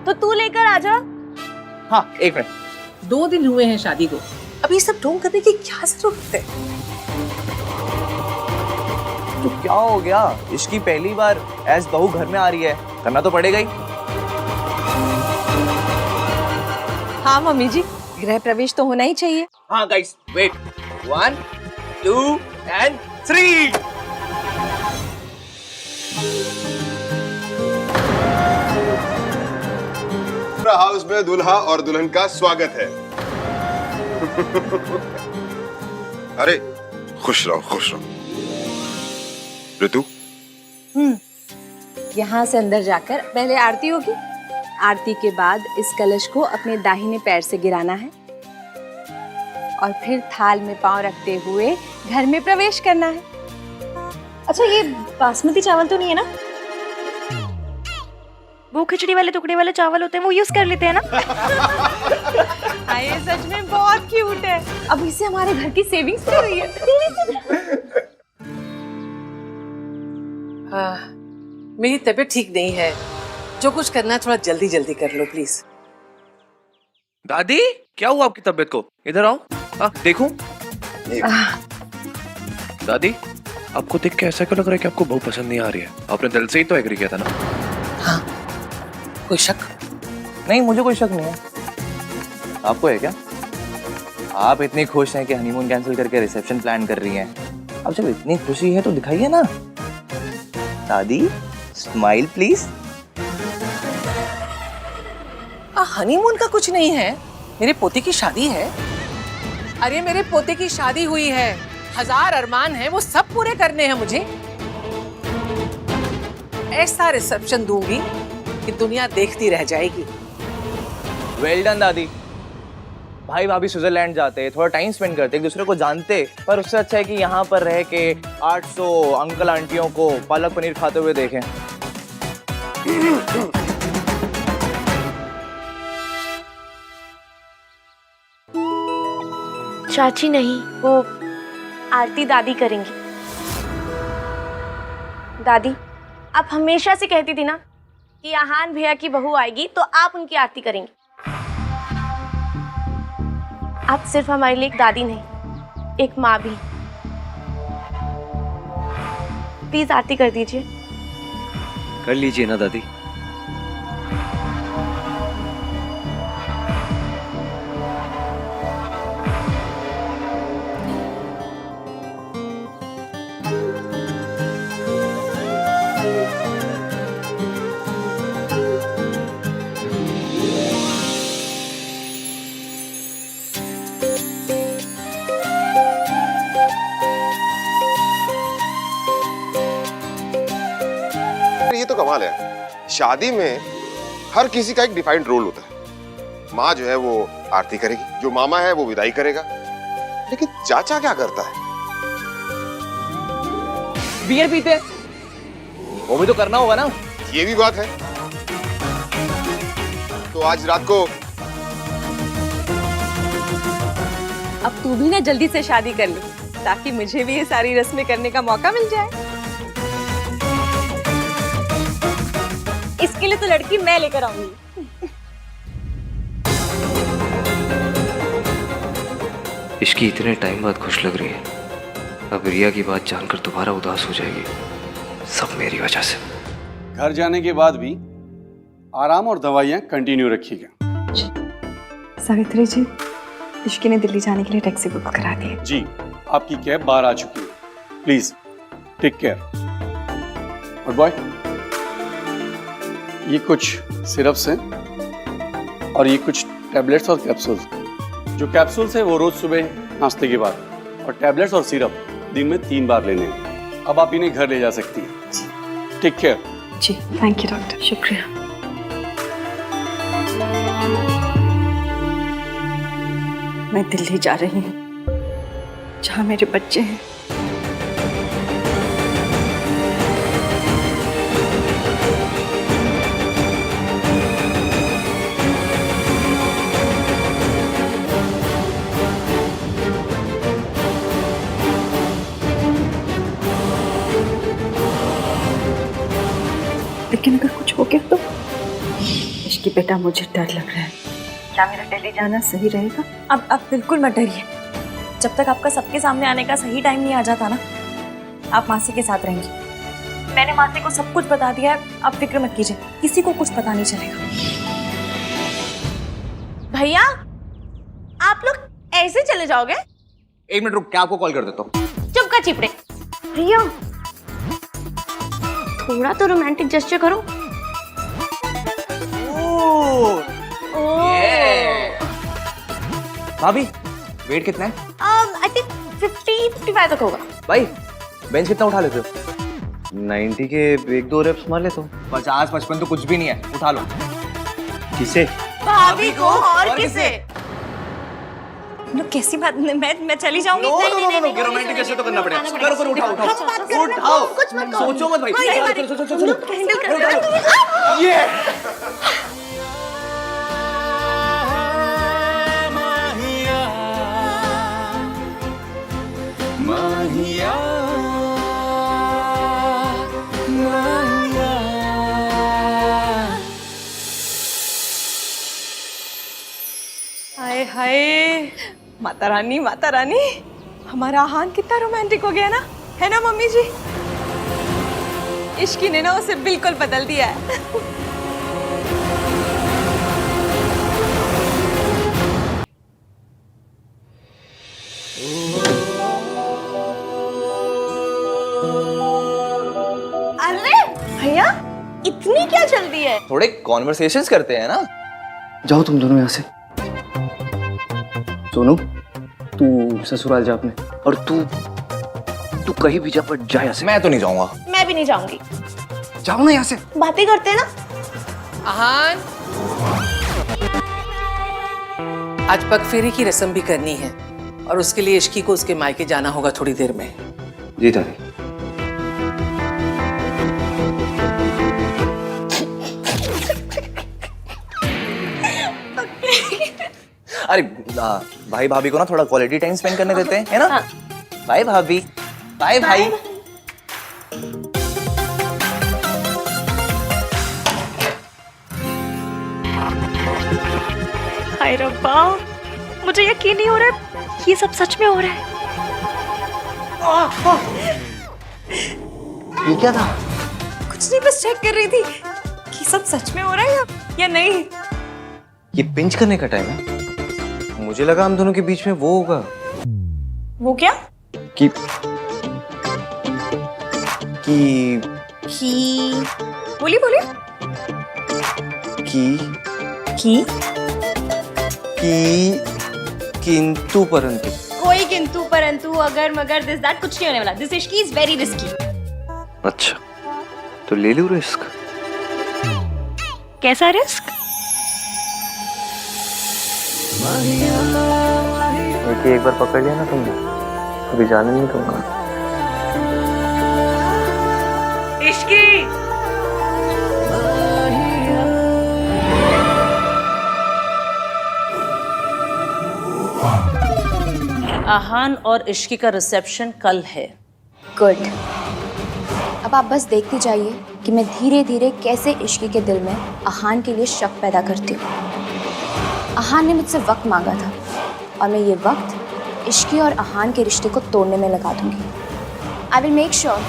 तो तू लेकर आ जा। हाँ, एक मिनट। 2 दिन हुए हैं शादी को, अब ये सब ढोंग करने की क्या जरूरत है? तो क्या हो गया? इसकी पहली बार एज बहू घर में आ रही है, करना तो पड़ेगा ही। हाँ मम्मी जी, गृह प्रवेश तो होना ही चाहिए। हाँ गाइस, वेट, 1 2 and 3। हाउस में दूल्हा और दुल्हन का स्वागत है। अरे खुश रहो खुश रहो। ऋतु, यहाँ से अंदर जाकर पहले आरती होगी। आरती के बाद इस कलश को अपने दाहिने पैर से गिराना है और फिर थाल में पांव रखते हुए घर में प्रवेश करना है। अच्छा, ये बासमती चावल तो नहीं है ना? वो खिचड़ी वाले टुकड़े वाले चावल होते हैं, वो यूज कर लेते हैं ना? ये सच में बहुत क्यूट है। अब इससे हमारे घर की सेविंग्स हो रही है। हाँ, मेरी तबीयत ठीक नहीं है। जो कुछ करना है थोड़ा जल्दी जल्दी कर लो प्लीज। दादी, क्या हुआ आपकी तबीयत को? इधर आओ। देखूं? दादी, आपको देख के ऐसा क्यों लग रहा है कि आपको बहू पसंद नहीं आ रही है? आपने दिल से ही तो एग्री किया था ना? हाँ, कोई शक? नहीं, मुझे कोई शक नहीं है। आपको है क्या? आप इतनी खुश हैं कि हनीमून कैंसिल करके रिसेप्शन प्लान कर रही हैं। अब जब इतनी खुशी है तो दिखाइए ना। दादी, स्माइल प्लीज। हनीमून का कुछ नहीं है, मेरे पोते की शादी है। अरे मेरे पोते की शादी हुई है, 1000 अरमान है, वो सब पूरे करने हैं मुझे। ऐसा रिसेप्शन दूंगी कि दुनिया देखती रह जाएगी। वेल डन दादी। भाई भाभी स्विट्जरलैंड जाते, थोड़ा टाइम स्पेंड करते, एक दूसरे को जानते, पर उससे अच्छा है कि यहाँ पर रह के 800 अंकल आंटियों को पालक पनीर खाते हुए देखें। चाची नहीं, वो आरती दादी करेंगी। दादी, आप हमेशा से कहती थी ना कि आहान भैया की बहू आएगी तो आप उनकी आरती करेंगी। आप सिर्फ हमारे लिए एक दादी नहीं, एक माँ भी। प्लीज आरती कर दीजिए। कर लीजिए ना दादी। ये तो कमाल है, शादी में हर किसी का एक डिफाइंड रोल होता है। माँ जो है वो आरती करेगी, जो मामा है वो विदाई करेगा, लेकिन चाचा क्या करता है? बियर पीते, वो भी तो करना होगा ना। ये भी बात है। तो आज रात को अब तू भी ना जल्दी से शादी कर ले, ताकि मुझे भी ये सारी रस्में करने का मौका मिल जाए। इसके लिए तो लड़की मैं लेकर आऊंगी। इश्की इतने टाइम बाद खुश लग रही है, अब रिया की बात जानकर दोबारा उदास हो जाएगी। सब मेरी वजह से। घर जाने के बाद भी आराम और दवाइयाँ कंटिन्यू रखिएगा। सावित्री जी, इश्की ने दिल्ली जाने के लिए टैक्सी बुक करा दी है। जी, आपकी कैब बाहर आ चुकी है। Please take care. और बॉय, ये कुछ सिरप्स हैं और ये कुछ टैबलेट्स और कैप्सूल्स। जो कैप्सूल्स हैं वो रोज सुबह नाश्ते के बाद, और टैबलेट्स और सिरप दिन में 3 बार लेने हैं। अब आप इन्हें घर ले जा सकती हैं। Take care. जी, थैंक यू डॉक्टर। शुक्रिया। मैं दिल्ली जा रही हूँ, जहाँ मेरे बच्चे हैं। लेकिन अगर कुछ हो गया तो? इश्की बेटा, मुझे डर लग रहा है। क्या मेरा दिल्ली जाना सही रहेगा? अब बिल्कुल मत डरिए। जब तक आपका सबके सामने आने का सही टाइम नहीं आ जाता ना, आप मासी के साथ रहेंगी। मैंने मासी को सब कुछ बता दिया है, आप फिक्र मत कीजिए, किसी को कुछ पता नहीं चलेगा। भैया, आप लोग ऐसे चले जाओगे? 1 मिनट रुक, क्या आपको कॉल कर देता हूँ। चुप कर चिपड़े। रिया, थोड़ा तो रोमांटिक जेस्चर करो। भाभी, वेट कितना है? आई थिंक 50-55 तक होगा। भाई, बेंच कितना उठा लेते हो? 90 के 1-2 रेप्स मार लेता हूँ। 50-55 तो कुछ भी नहीं है, उठा लो। किसे? भाभी को और किसे? कैसी बात? मैं चली जाऊंगी। नो, रोमांटिक कैसे तो करना पड़ेगा। करो, उठाओ। सोचो मत भाई। चलो। ये माहिया, हाय हाय, माता रानी, माता रानी, हमारा आहान कितना रोमांटिक हो गया ना, है ना मम्मी जी? इश्की ने ना उसे बिल्कुल बदल दिया है। अरे भैया, इतनी क्या जल्दी है? थोड़े कॉन्वर्सेशंस करते हैं ना। जाओ तुम दोनों यहाँ से। सोनू, तू ससुराल जा अपने, और तू कहीं भी जा, पर जा यहाँ से। मैं तो नहीं जाऊंगा। मैं भी नहीं जाऊंगी। जाओ ना यहाँ से। बातें करते हैं ना। आहान, आज पग फेरे की रस्म भी करनी है, और उसके लिए इश्की को उसके मायके जाना होगा थोड़ी देर में। जी दादी। अरे भाई भाभी को ना थोड़ा क्वालिटी टाइम स्पेंड करने देते हैं, है ना? बाय भाभी, बाय भाई। हाय रब्बा, मुझे यकीन नहीं हो रहा है ये सब सच में हो रहा है। ये क्या था? कुछ नहीं, बस चेक कर रही थी कि सब सच में हो रहा है या नहीं। ये पिंच करने का टाइम है। मुझे लगा हम दोनों के बीच में वो होगा। वो क्या? कि बोलिए बोलिए। किंतु परंतु। कोई किंतु परंतु अगर मगर दिस दैट कुछ नहीं होने वाला। This Ishki is very risky. अच्छा, तो ले लूं रिस्क। कैसा रिस्क? एक बार पकड़ लिया ना तुमने, कभी जाने नहीं दूंगा। इश्की आहान और इश्की का रिसेप्शन कल है। गुड। अब आप बस देखते जाइए कि मैं धीरे धीरे कैसे इश्की के दिल में आहान के लिए शक पैदा करती हूँ। आहान ने मुझसे वक्त मांगा था और मैं ये वक्त इश्की और आहान के रिश्ते को तोड़ने में लगा दूंगी। आई विल मेक श्योर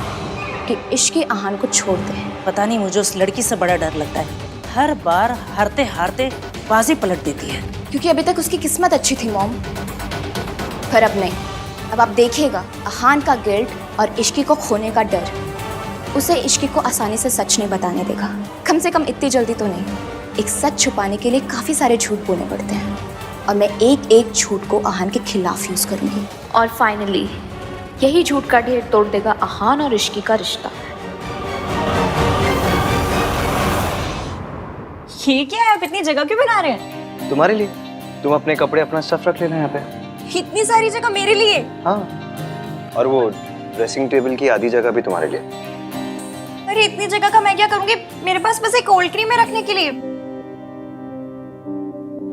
कि इश्की आहान को छोड़ दे। पता नहीं, मुझे उस लड़की से बड़ा डर लगता है। हर बार हारते हारते बाजी पलट देती है। क्योंकि अभी तक उसकी किस्मत अच्छी थी मॉम, पर अब नहीं। अब आप देखिएगा, आहान का गिल्ट और इश्की को खोने का डर उसे इश्की को आसानी से सच नहीं बताने देगा। कम से कम इतनी जल्दी तो नहीं। एक सच छुपाने के लिए काफ़ी सारे झूठ बोलने पड़ते हैं और मैं एक एक झूठ को आहान के खिलाफ यूज़ करूँगी। और फाइनली यही झूठ का ढेर तोड़ देगा आहान और इश्की का रिश्ता। ये क्या है? आप इतनी जगह क्यों बना रहे हैं? तुम्हारे लिए। तुम अपने कपड़े, अपना स्टफ रख लेना यहाँ पे। इतनी सारी जगह मेरे लिए? हाँ, और वो ड्रेसिंग टेबल की आधी जगह भी तुम्हारे लिए। अरे इतनी जगह का मैं क्या करूंगी? मेरे पास बस एक कोल्ड क्रीम है रखने के लिए।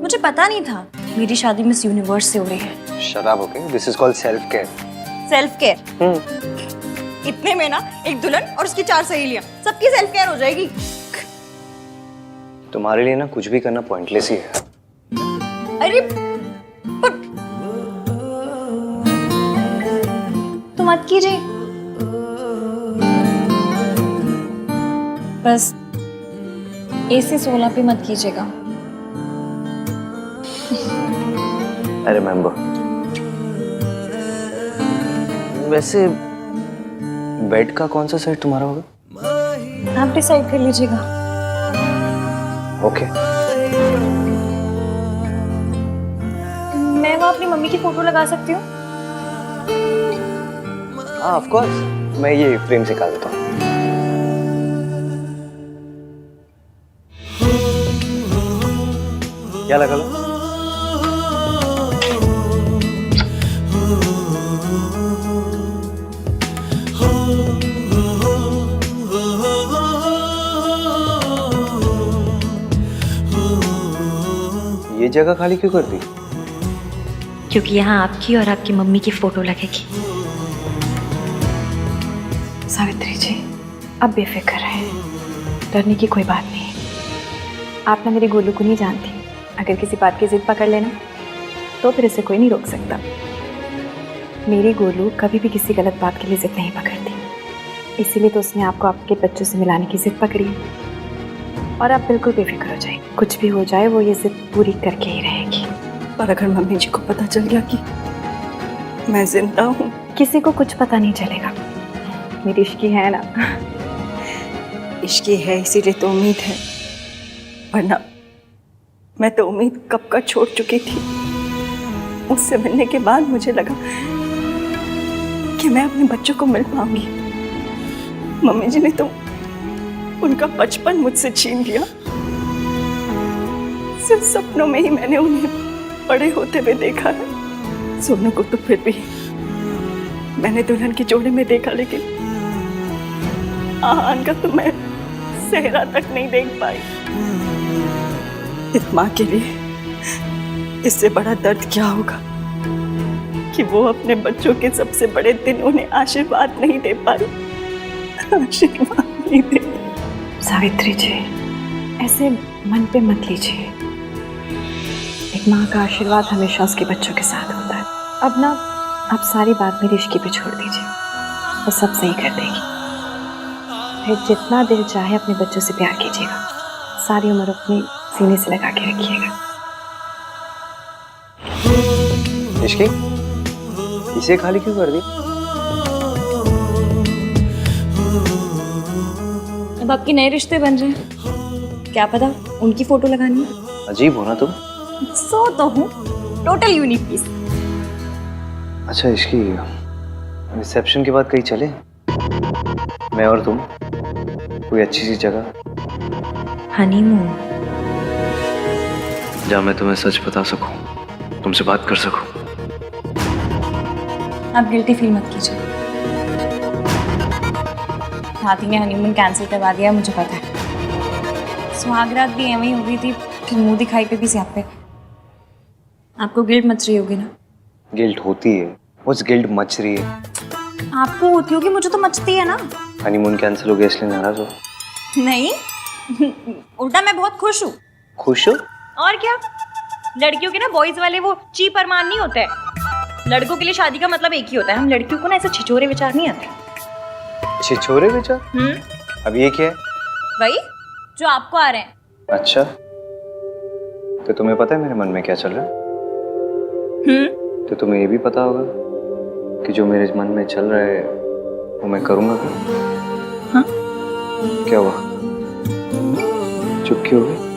मुझे पता नहीं था मेरी शादी मिस यूनिवर्स से हो रही है। शराब, okay? This is called self care. Self care? इतने में ना एक दुल्हन और उसकी 4 सहेलियां, सबकी सेल्फ केयर हो जाएगी। तुम्हारे लिए ना कुछ भी करना पॉइंटलेस ही है। अरे तो मत कीजिए, बस AC 16 पे मत कीजिएगा। I remember. वैसे बेड का कौन सा साइड तुम्हारा होगा? आप डिसाइड कर लीजिएगा। ओके। मैं वहाँ अपनी मम्मी की फोटो लगा सकती हूँ? हाँ, ऑफ कोर्स। मैं ये फ्रेम से निकाल देता हूँ। क्या लगा लो? ये जगह खाली क्यों कर दी? क्योंकि यहाँ आपकी और आपकी मम्मी की फोटो लगेगी। सावित्री जी, अब बेफिक्र रहे, डरने की कोई बात नहीं। आप ना मेरी गोलू को नहीं जानती। अगर किसी बात की जिद पकड़ लेना तो फिर इसे कोई नहीं रोक सकता। मेरी गोलू कभी भी किसी गलत बात के लिए जिद नहीं पकड़ती, इसीलिए तो उसने आपको आपके बच्चों से मिलाने की जिद पकड़ी है। और आप बिल्कुल बेफिक्र हो जाए, कुछ भी हो जाए वो ये जिद पूरी करके ही रहेगी। पर अगर मम्मी जी को पता चल गया कि मैं जिंदा हूँ? किसी को कुछ पता नहीं चलेगा। मेरी इश्की है ना। इश्की है, इसीलिए तो उम्मीद है, वरना मैं तो उम्मीद कब का छोड़ चुकी थी। उससे मिलने के बाद मुझे लगा कि मैं अपने बच्चों को मिल पाऊंगी। मम्मी जी ने तो उनका बचपन मुझसे छीन लिया। सिर्फ सपनों में ही मैंने उन्हें बड़े होते हुए देखा है। सोनू को तो फिर भी मैंने दुल्हन की जोड़ी में देखा, लेकिन आहान का तो मैं सेहरा तक नहीं देख पाई। इस माँ के लिए इससे बड़ा दर्द क्या होगा कि वो अपने बच्चों के सबसे बड़े दिन उन्हें आशीर्वाद नहीं दे पाई। आशीर्वाद नहीं दे। सावित्री जी, ऐसे मन पे मत लीजिए। एक माँ का आशीर्वाद हमेशा उसके बच्चों के साथ होता है। अब ना आप सारी बात मेरी इश्की पे छोड़ दीजिए, वो सब सही कर देगी। फिर जितना दिल चाहे अपने बच्चों से प्यार कीजिएगा, सारी उम्र अपने सीने से लगा के रखिएगा। इश्की, इसे खाली क्यों कर दी? अब आपके नए रिश्ते बन रहे हैं, क्या पता उनकी फोटो लगानी है। अजीब हो ना तुम। सो तो हूँ, टोटल यूनिक पीस। अच्छा इश्की, रिसेप्शन के बाद कहीं चले, मैं और तुम, कोई अच्छी सी जगह? हनीमून। जहाँ मैं तुम्हें सच बता सकूं, तुमसे बात कर सकूं। आप गिल्टी फील मत कीजिए। हाथी ने हनीमून कैंसिल करवा दिया, मुझे पता है। सुहागरात भी एवं ही हो गई थी, फिर मुंह दिखाई पे भी स्यापे। आपको गिल्ट मच रही होगी ना? गिल्ट होती है, उस गिल्ट मच रही है। आपको होती होगी, मुझे तो मचती है ना। हनीमून कैंसिल हो गया इसलिए नाराज हो? नहीं, उल्टा मैं बहुत खुश हूँ। खुश हो? और क्या, लड़कियों के ना बॉयज वाले वो ची परमान नहीं होते हैं। लड़कों के लिए शादी का मतलब एक ही होता है। हम लड़कियों को ना ऐसे छिछोरे विचार नहीं आते। छिछोरे विचार? अब ये क्या है? वही जो आपको आ रहे हैं। अच्छा, तो तुम्हें पता है मेरे मन में क्या चल रहा है? तो तुम्हें ये भी पता होगा कि जो मेरे मन में चल रहा है वो मैं करूंगा क्या? हाँ? क्या हुआ, चुप क्यों हो गई?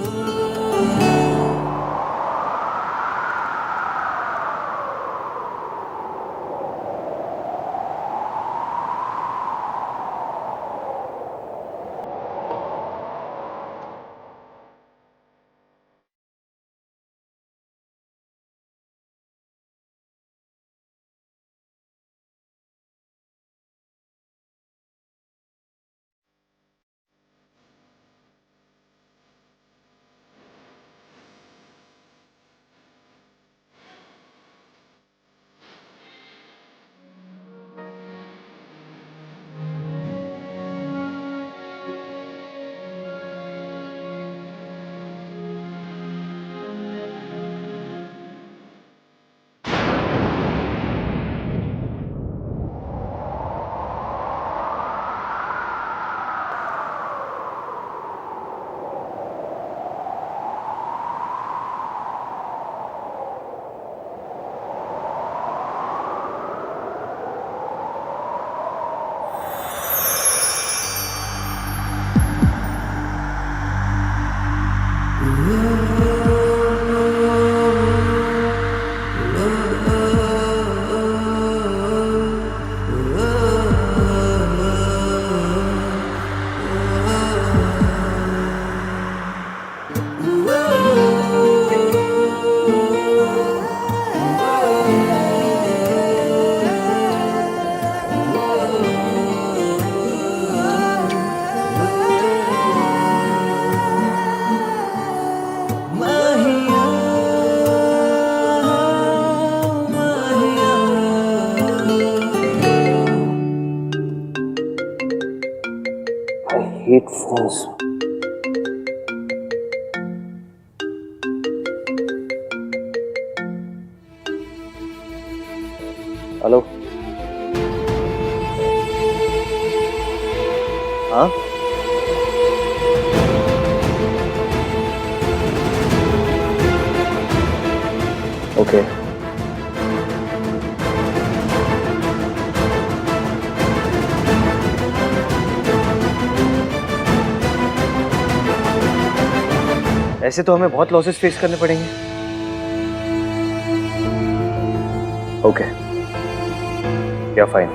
hate phones. हेलो, हाँ? ओके। ऐसे तो हमें बहुत लॉसेस फेस करने पड़ेंगे। ओके, या फाइन।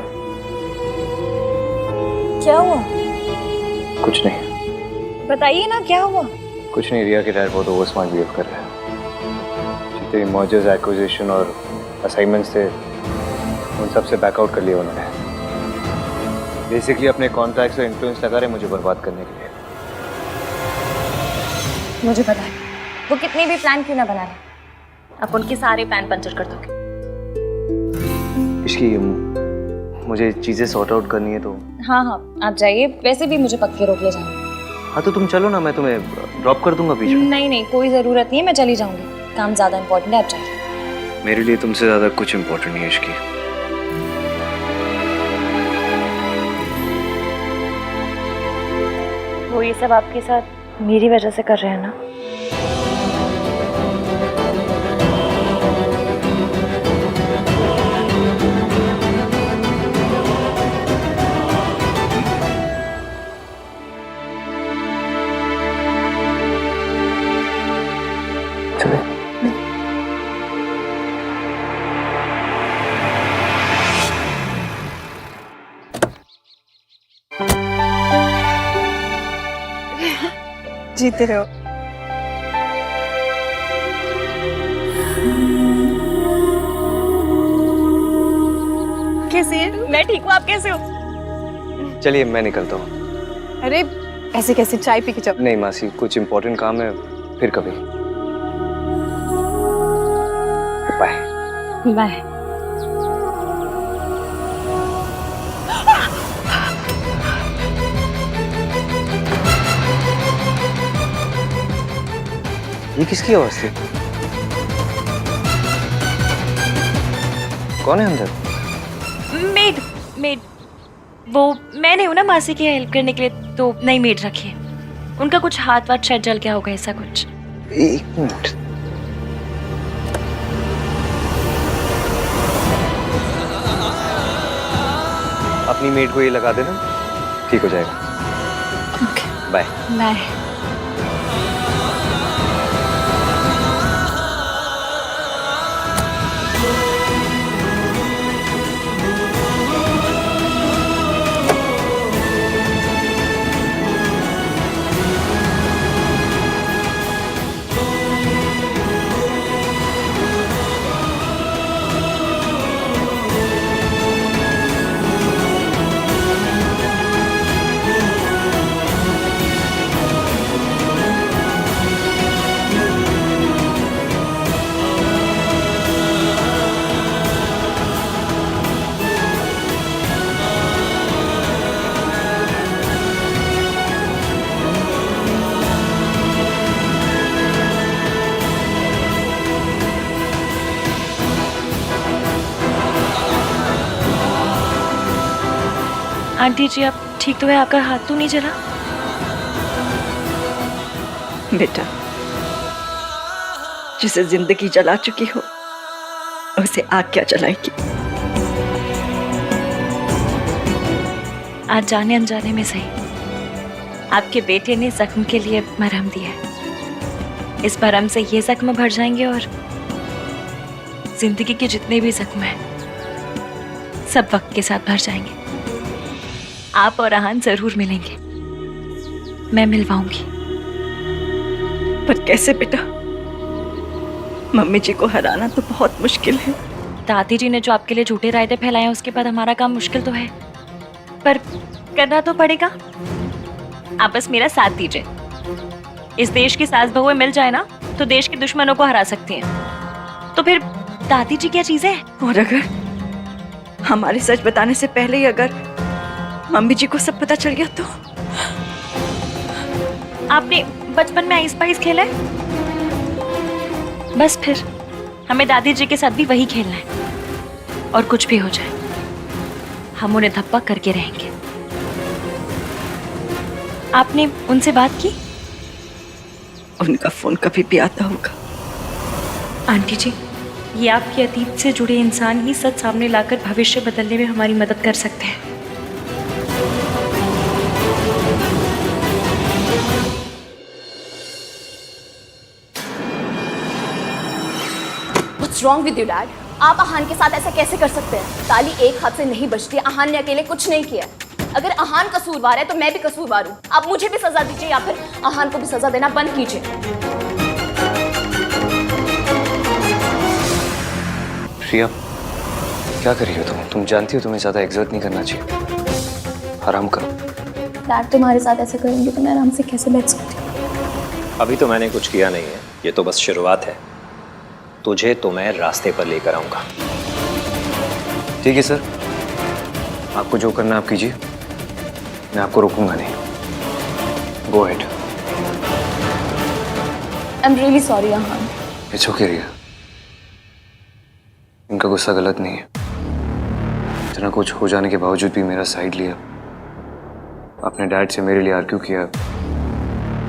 क्या हुआ? कुछ नहीं। बताइए ना, क्या हुआ? कुछ नहीं, रिया के डैड बहुत ओवर स्मार्ट बिहेव कर रहे हैं। जितने मर्जर्स, एक्विजिशन और असाइनमेंट्स थे उन सब से बैकआउट कर लिया उन्होंने। बेसिकली अपने कॉन्टैक्ट्स और इन्फ्लुएंस लगा रहे मुझे बर्बाद करने के लिए। मुझे पता है वो कितने भी प्लान क्यों ना बना ले, आप उनके सारे प्लान पंचर कर दोगे। इसकी मुझे चीजें सॉर्ट आउट करनी है तो। हाँ हाँ, आप जाइए। वैसे भी मुझे पक्के रोक ले जाना। हाँ तो तुम चलो ना, मैं तुम्हें ड्रॉप कर दूंगा बीच में। नहीं नहीं, कोई ज़रूरत नहीं है, मैं चली जाऊंगी। काम ज़्यादा इम्पोर्टेंट है, आप जाइए। मेरे लिए तुमसे ज़्यादा कुछ इम्पोर्टेंट नहीं है इसकी। वो ये सब आपके साथ मेरी वजह से कर रहे हैं ना? जीते रहो। कैसी है? मैं ठीक हूँ, आप कैसे हो? चलिए मैं निकलता हूँ। अरे ऐसे कैसे, चाय पी के जाओ। नहीं मासी, कुछ इम्पोर्टेंट काम है, फिर कभी। बाय। बाय। ये किसकी आवाज थी? कौन है अंदर? मेड। मेड वो मैं नहीं हूँ ना मासी की हेल्प करने के लिए, तो नई मेड रखी है। उनका कुछ हाथ वाथ शायद जल गया होगा, ऐसा कुछ। एक मिनट। अपनी मेड को ये लगा देना, ठीक हो जाएगा। Okay bye. Bye. Aunty ji आप ठीक तो है? आपका हाथ तो नहीं जला? बेटा, जिसे जिंदगी जला चुकी हो उसे आग क्या जलाएगी? आज जाने अनजाने में सही, आपके बेटे ने जख्म के लिए मरहम दिया है। इस मरहम से ये जख्म भर जाएंगे और जिंदगी के जितने भी जख्म हैं सब वक्त के साथ भर जाएंगे। आप और आहान जरूर मिलेंगे, मैं मिलवाऊंगी। पर कैसे बेटा? मम्मी जी को हराना तो बहुत मुश्किल है। दादी जी ने जो आपके लिए झूठे रायते फैलाए हैं, उसके बाद हमारा काम मुश्किल तो है, पर करना तो पड़ेगा। आप बस मेरा साथ दीजिए। इस देश की सास बहुएं मिल जाए ना तो देश के दुश्मनों को हरा सकती हैं। तो फिर दादी जी क्या चीजें हैं? और अगर हमारे सच बताने से पहले ही अगर मम्मी जी को सब पता चल गया तो? आपने बचपन में आइस पाइस खेला है? बस फिर हमें दादी जी के साथ भी वही खेलना है। और कुछ भी हो जाए हम उन्हें धप्पा करके रहेंगे। आपने उनसे बात की? उनका फोन कभी भी आता होगा। आंटी जी, ये आपके अतीत से जुड़े इंसान ही सच सामने लाकर भविष्य बदलने में हमारी मदद कर सकते हैं। What's wrong with you, Dad? आप आहान के साथ ऐसा कैसे कर सकते हैं? ताली एक हाथ से नहीं बजती। आहान ने अकेले कुछ नहीं किया। अगर आहान कसूरवार है तो मैं भी कसूरवार हूँ। आप मुझे भी सजा दीजिए या फिर आहान को भी सजा देना बंद कीजिए। प्रिया, क्या कर रही हो तुम? तुम जानती हो तुम्हें ज्यादा एक्सर्ट नहीं करना चाहिए। आराम करो। डैड तुम्हारे साथ ऐसा करेंगे तो मैं आराम से कैसे बैठ सकती हूँ? अभी तो मैंने कुछ किया नहीं है, ये तो बस शुरुआत है। तुझे तो मैं रास्ते पर लेकर आऊंगा। ठीक है सर, आपको जो करना आप कीजिए, मैं आपको रोकूंगा नहीं। Go ahead. I am really sorry Aahan. It's okay Riya, इनका गुस्सा गलत नहीं है। इतना कुछ हो जाने के बावजूद भी मेरा साइड लिया, अपने डैड से मेरे लिए आर्ग्यू किया,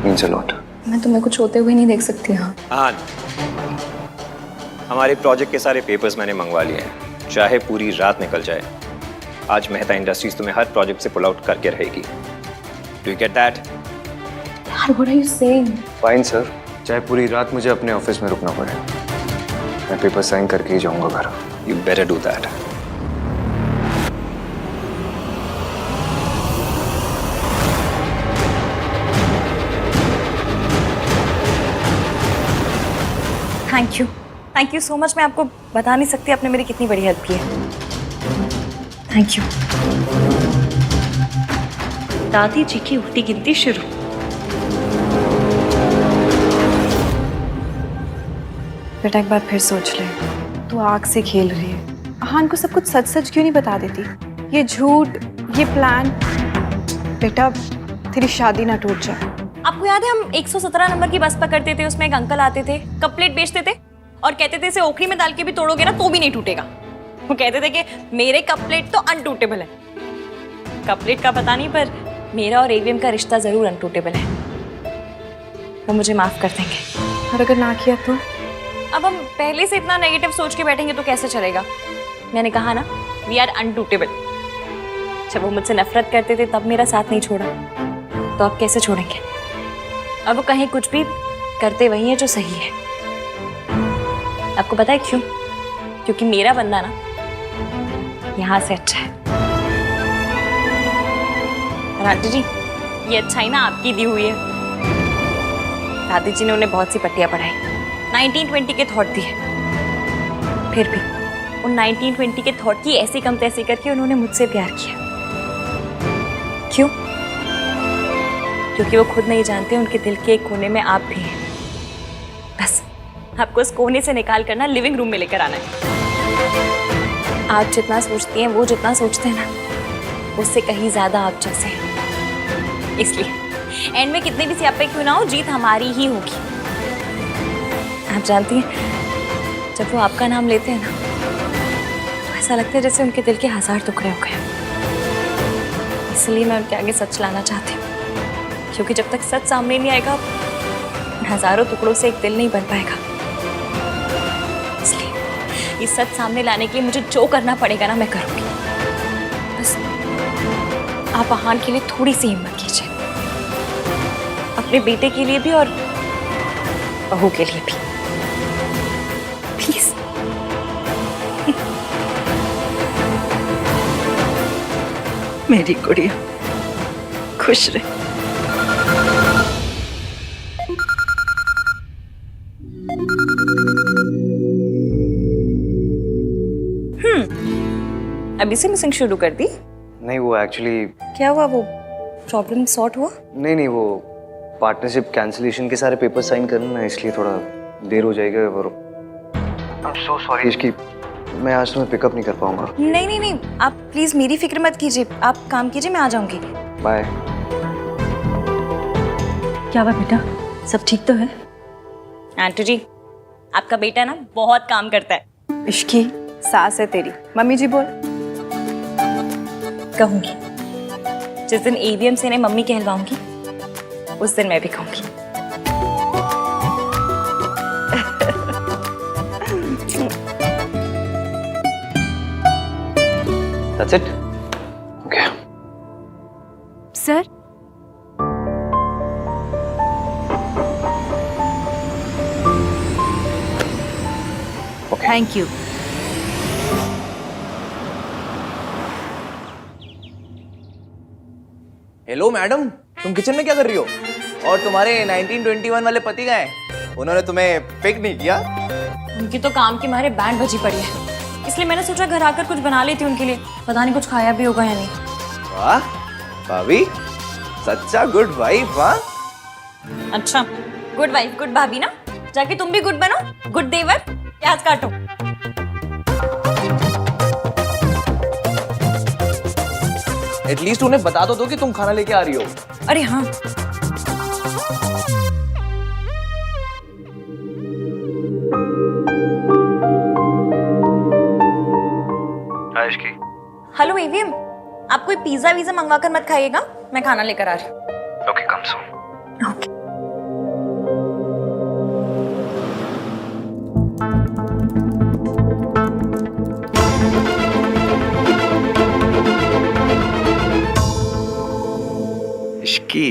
मीन्स अ लॉट। मैं तुम्हें कुछ होते हुए नहीं देख सकती। हाँ, हमारे प्रोजेक्ट के सारे पेपर्स मैंने मंगवा लिए हैं, चाहे पूरी रात निकल जाए। आज मेहता इंडस्ट्रीज तुम्हें हर प्रोजेक्ट से पुल आउट करके रहेगी। Do you get that? यार, what are you saying? Fine sir, चाहे पूरी रात मुझे अपने ऑफिस में रुकना पड़े, मैं पेपर साइन करके ही जाऊंगा घर। You better do that. Thank you so much. मैं आपको बता नहीं सकती आपने मेरी कितनी बड़ी हेल्प की है। Thank you. दादी जी की उल्टी गिनती शुरू। बेटा एक बार फिर सोच ले, तू आग से खेल रही है। आहान को सब कुछ सच सच क्यों नहीं बता देती? ये झूठ, ये प्लान। बेटा तेरी शादी ना टूट जाए। आपको याद है हम 117 नंबर की बस पकड़ते थे, उसमें एक अंकल आते थे, कप प्लेट बेचते थे और कहते थे इसे ओखली में डाल के भी तोड़ोगे ना तो भी नहीं टूटेगा। वो कहते थे कि मेरे कप प्लेट तो अनटूटेबल है। कप प्लेट का पता नहीं, पर मेरा और एवीएम का रिश्ता जरूर अनटूटेबल है। वो मुझे माफ कर देंगे। और अगर ना किया तो? अब हम पहले से इतना नेगेटिव सोच के बैठेंगे तो कैसे चलेगा? मैंने कहा ना, वी आर अनटूटेबल। जब वो मुझसे नफरत करते थे तब मेरा साथ नहीं छोड़ा, तो अब कैसे छोड़ेंगे? अब वो कहीं कुछ भी करते वही है जो सही है। आपको पता है क्यों? क्योंकि मेरा बंदा ना यहाँ से अच्छा है। और आंटी जी, ये अच्छाई ना आपकी दी हुई है। दादी जी ने उन्हें बहुत सी पट्टियां पढ़ाई, 1920 के थॉट दिए। फिर भी उन 1920 के थॉट की ऐसी कम तैसी करके उन्होंने मुझसे प्यार किया। क्यों? क्योंकि वो खुद नहीं जानते उनके दिल के एक कोने में आप भी हैं। बस आपको उस कोने से निकाल कर ना लिविंग रूम में लेकर आना है। आप जितना सोचती हैं, वो जितना सोचते हैं ना, उससे कहीं ज्यादा आप जैसे हैं। इसलिए एंड में कितने भी सियापे क्यों ना हो, जीत हमारी ही होगी। आप जानती हैं, जब वो आपका नाम लेते हैं ना, तो ऐसा लगता है जैसे उनके दिल के 1000 टुकड़े हो गए। इसलिए मैं उनके आगे सच लाना चाहती हूँ, क्योंकि जब तक सच सामने नहीं आएगा, हजारों टुकड़ों से एक दिल नहीं बन पाएगा। इसलिए इस सच सामने लाने के लिए मुझे जो करना पड़ेगा ना, मैं करूँगी। बस आप आहान के लिए थोड़ी सी हिम्मत कीजिए, अपने बेटे के लिए भी और बहू के लिए भी। प्लीज। मेरी गुड़िया खुश रहे। अभी से मिसिंग शुरू कर दी? नहीं, वो एक्चुअली क्या हुआ? वो प्रॉब्लम सॉर्ट हुआ? नहीं, वो पार्टनरशिप कैंसिलेशन के सारे पेपर साइन करना है, इसलिए थोड़ा देर हो जाएगा। और आई एम सो सॉरी इसकी, मैं आज तुम्हें पिकअप नहीं कर पाऊंगा। नहीं, आप प्लीज मेरी फिक्र मत कीजिए। आप काम कीजिए, मैं आ जाऊंगी। बाय। क्या हुआ बेटा, सब ठीक तो है? आंटी जी, आपका बेटा ना बहुत काम करता है। इश्की सास है तेरी। मम्मी जी बोल। कहूंगी। जिस दिन एवीएम से इन्हें मम्मी कहलवाऊंगी, उस दिन मैं भी कहूंगी। That's it? Okay. Sir, thank you. Hello madam, तुम किचन में क्या कर रही हो? और तुम्हारे 1921 वाले पति गए, उन्होंने तुम्हें पिक नहीं किया? उनकी तो काम के मारे बैंड बजी पड़ी है, इसलिए मैंने सोचा घर आकर कुछ बना लेती हूँ उनके लिए। पता नहीं कुछ खाया भी होगा या नहीं। वाह भाभी, सच्चा गुड वाइफ। वाह, अच्छा, गुड वाइफ गुड भाभी ना? जाके तुम भी गुड बनो, गुड देवर। प्याज काटो। एटलीस्ट उन्हें बता तो दो कि तुम खाना लेके आ रही हो। अरे हाँ, हेलो एवीएम, आप कोई पिज्जा वीजा मंगवा कर मत खाइएगा, मैं खाना लेकर आ रही हूँ। ओके, कम सून। ओके। इश्की